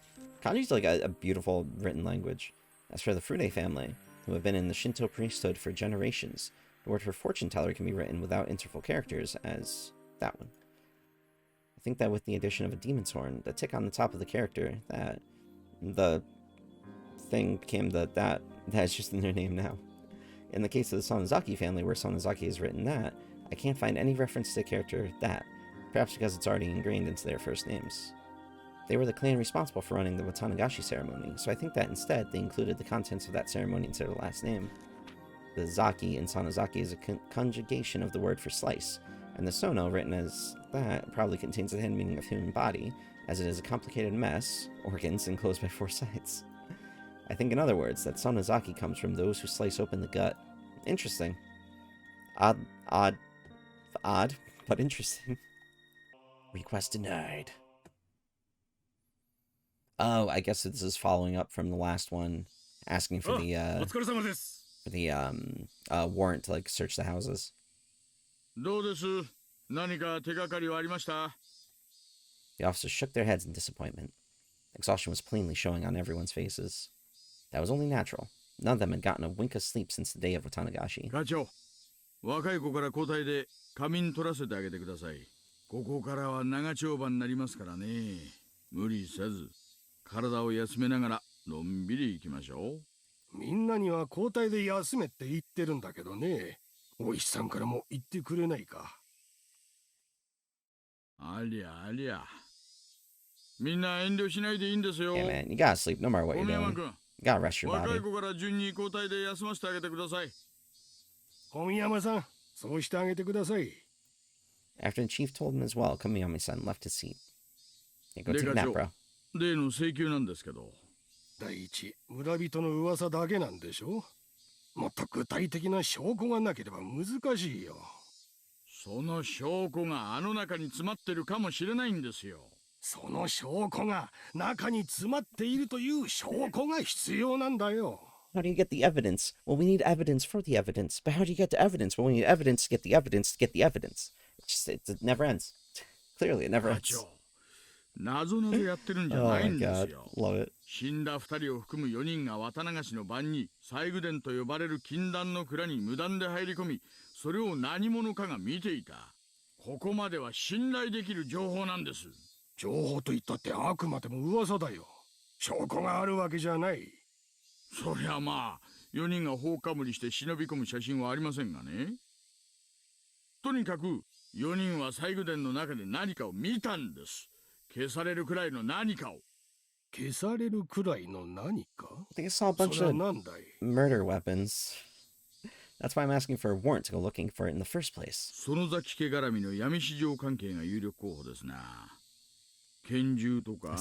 Kanji's like a beautiful written language. As for the Furude family, who have been in the Shinto priesthood for generations, the word for fortune teller can be written without interval characters as that one. I think that with the addition of a demon's horn, the tick on the top of the character, that the thing became that's just in their name now. In the case of the Sonozaki family, where Sonozaki is written that, I can't find any reference to the character that, perhaps because it's already ingrained into their first names. They were the clan responsible for running the Watanagashi ceremony, so I think that instead they included the contents of that ceremony into their last name. The Zaki in Sonozaki is a conjugation of the word for slice, and the Sono, written as that, probably contains the hidden meaning of human body, as it is a complicated mess, organs enclosed by 4 sides. I think, in other words, that Sonozaki comes from those who slice open the gut. Interesting. Odd, but interesting. Request denied. Oh, I guess this is following up from the last one, asking for the warrant to, like, search the houses. The officers shook their heads in disappointment. Exhaustion was plainly showing on everyone's faces. That was only natural. None of them had gotten a wink of sleep since the day of Watanagashi. 若い子から交代で仮眠取らせてあげてください。ここからは長丁場になりますからね。無理せず、体を休めながらのんびり行きましょう。みんなには交代で休めって言ってるんだけどね。お石さんからも言ってくれないか。ありゃありゃ。みんな遠慮しないでいいんですよ。Yeah, man, you gotta sleep no matter what you're doing. You gotta rest your body. 若い子から順に交代で休ませてあげてください。小山さん、そうしてあげてください。After the chief told him as well, Kamiyami-san left his seat. Yeah, go take a nap, bro. 例の請求なんですけど。第一、村人の噂だけなんでしょ。もっと具体的な証拠がなければ難しいよ。その証拠があの中に詰まってるかもしれないんですよ。その証拠が中に詰まっているという証拠が必要なんだよ。How do you get the evidence? Well, we need evidence for the evidence. But how do you get the evidence? Well, we need evidence to get the evidence to get the evidence. It never ends. Clearly, it never ends. 謎々やってるんじゃないんですよ。Oh my God. Love it. 死んだ2人を含む4人が渡流しの番に西宮殿と呼ばれる禁断の蔵に無断で入り込み、それを何者かが見ていた。ここまでは信頼できる情報なんです。情報と言ったってあくまでも噂だよ。証拠があるわけじゃない。そりゃまあ、4人が放火無理して忍び込む写真はありませんがね。とにかく4人は西宮殿の中で何かを見たんです。消されるくらいの何かを。消されるくらいの何か? I think I saw a bunch of murder weapons. That's why I'm asking for a warrant to go looking for it in the first place. 園崎家絡みの闇市場関係が有力候補ですな。拳銃とか、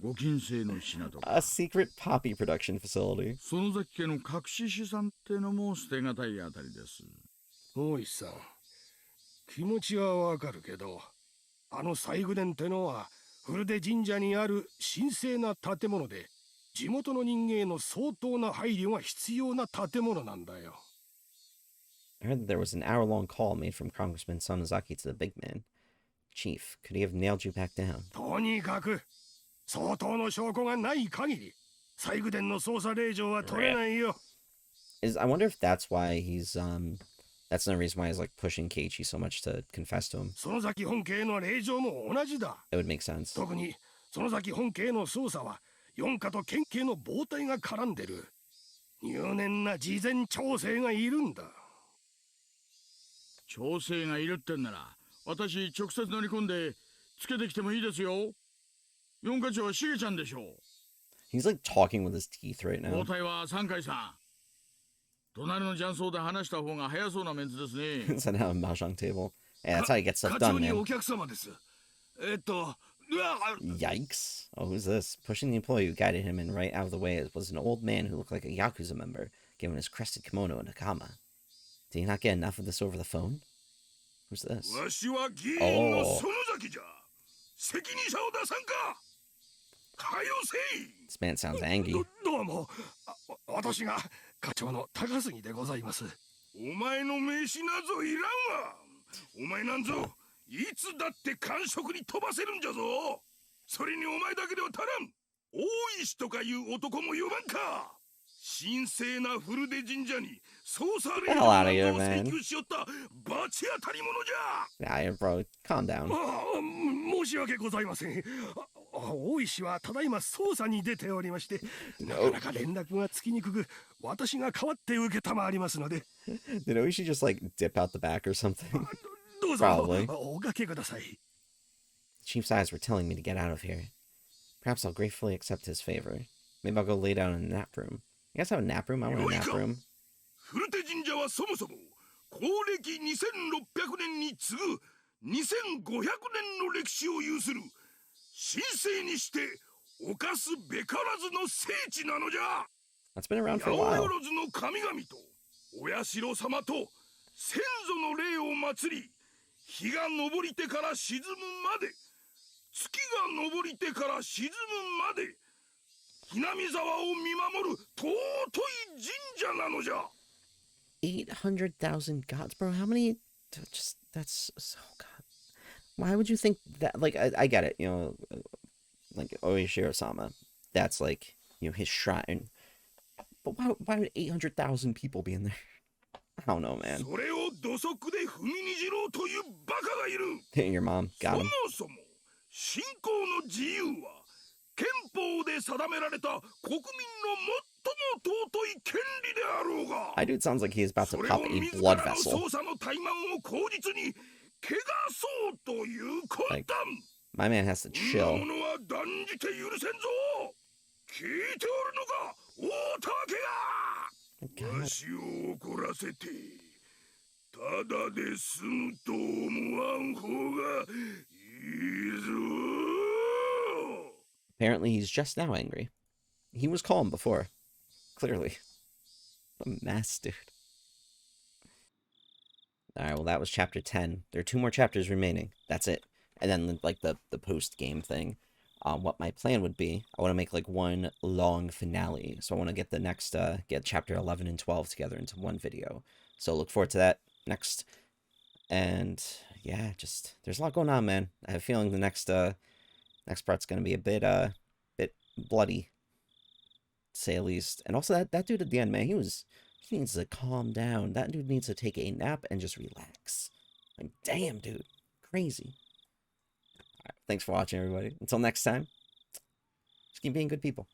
ご金製の品とか。A secret poppy production facility. 園崎家の隠し資産ってのも捨てがたいあたりです。大石さん、気持ちはわかるけど、あの西宮殿ってのは古出神社にある神聖な建物で、地元の人間への相当な配慮が必要な建物なんだよ。I heard that there was an hour-long call made from Congressman Sonozaki to the big man. Chief, could he have nailed you back down? とにかく、相当の証拠がない限り、西宮殿の捜査令状は取れないよ。I wonder if that's why that's another reason why he's like pushing Keiichi so much to confess to him. 園崎本家への令状も同じだ。It would make sense. 特に園崎本家への捜査は四課と県警の傍体が絡んでる。入念な事前調整がいるんだ。調整がいるってんなら、私直接乗り込んでつけてきてもいいですよ。四課長はしげちゃんでしょう。He's like talking with his teeth right now. 傍体は三海さん。隣の雀荘で話した方が早そうなメンツですね。It's on a mahjong table. Yeah, that's how you get stuff done, man. お客様です。Yikes. Oh, who's this? Pushing the employee who guided him in right out of the way was an old man who looked like a Yakuza member, given his crested kimono and hakama. Did he not get enough of this over the phone? Who's this? Oh. This man sounds angry. どうも。私が課長の高杉でございます。お前の名刺なぞいらんわ。お前なんぞいつだって感触に飛ばせるんじゃぞ。それにお前だけでは足らん。大石とかいう男も呼ばんか。神聖な古出神社に捜査令状を請求しよった罰当たり者じゃ。Nah, bro, calm down. 申し訳ございません。大石はただいま捜査に出ておりまして、なかなか連絡がつきにくく、私が代わって受けたまわりますので。Did Oishi just like dip out the back or something? どうぞ Probably. おかけください。 Chief's eyes were telling me to get out of here. Perhaps I'll gratefully accept his favor. Maybe I'll go lay down in a nap room. You guys have a nap room? I want a nap room. 古手神社はそもそも公暦2600年に次ぐ2500年の歴史を有する神聖にして犯すべからずの聖地なのじゃ。 That's been around for a 八 while. 百万の神々とお社様と先祖の霊を祭り、日が昇りてから沈むまで、月が昇りてから沈むまで、Hinamizawaを見守る尊い神社なのじゃ。 800,000 gods, bro. How many? Just that's so god. Why would you think that? Like, I get it, you know, like Oishiro-sama. That's like, you know, his shrine. But why would 800,000 people be in there? I don't know, man. それを土足で踏みにじろうというバカがいる。 Your mom got him. そもそも信仰の自由は憲法で定められた国民の最も尊い権利であろうが。 My dude sounds like he's about to pop a blood vessel. 捜査の怠慢を口実に怪我そうという魂胆。 My man has to chill. ものは断じて許せんぞ。聞いておるのか、大竹が。わしを怒らせてただで済むと思わん方がいいぞ。 Apparently, he's just now angry. He was calm before. Clearly. A mess, dude. Alright, well, that was chapter 10. There are 2 more chapters remaining. That's it. And then, like, the post-game thing. What my plan would be, I want to make, like, one long finale. So I want to get the next, get chapter 11 and 12 together into one video. So look forward to that next. And, yeah, just, there's a lot going on, man. I have a feeling the next part's going to be a bit bloody, to say at least. And also that dude at the end, man, he needs to calm down. That dude needs to take a nap and just relax. Like, damn, dude. Crazy. All right, thanks for watching, everybody. Until next time, just keep being good people.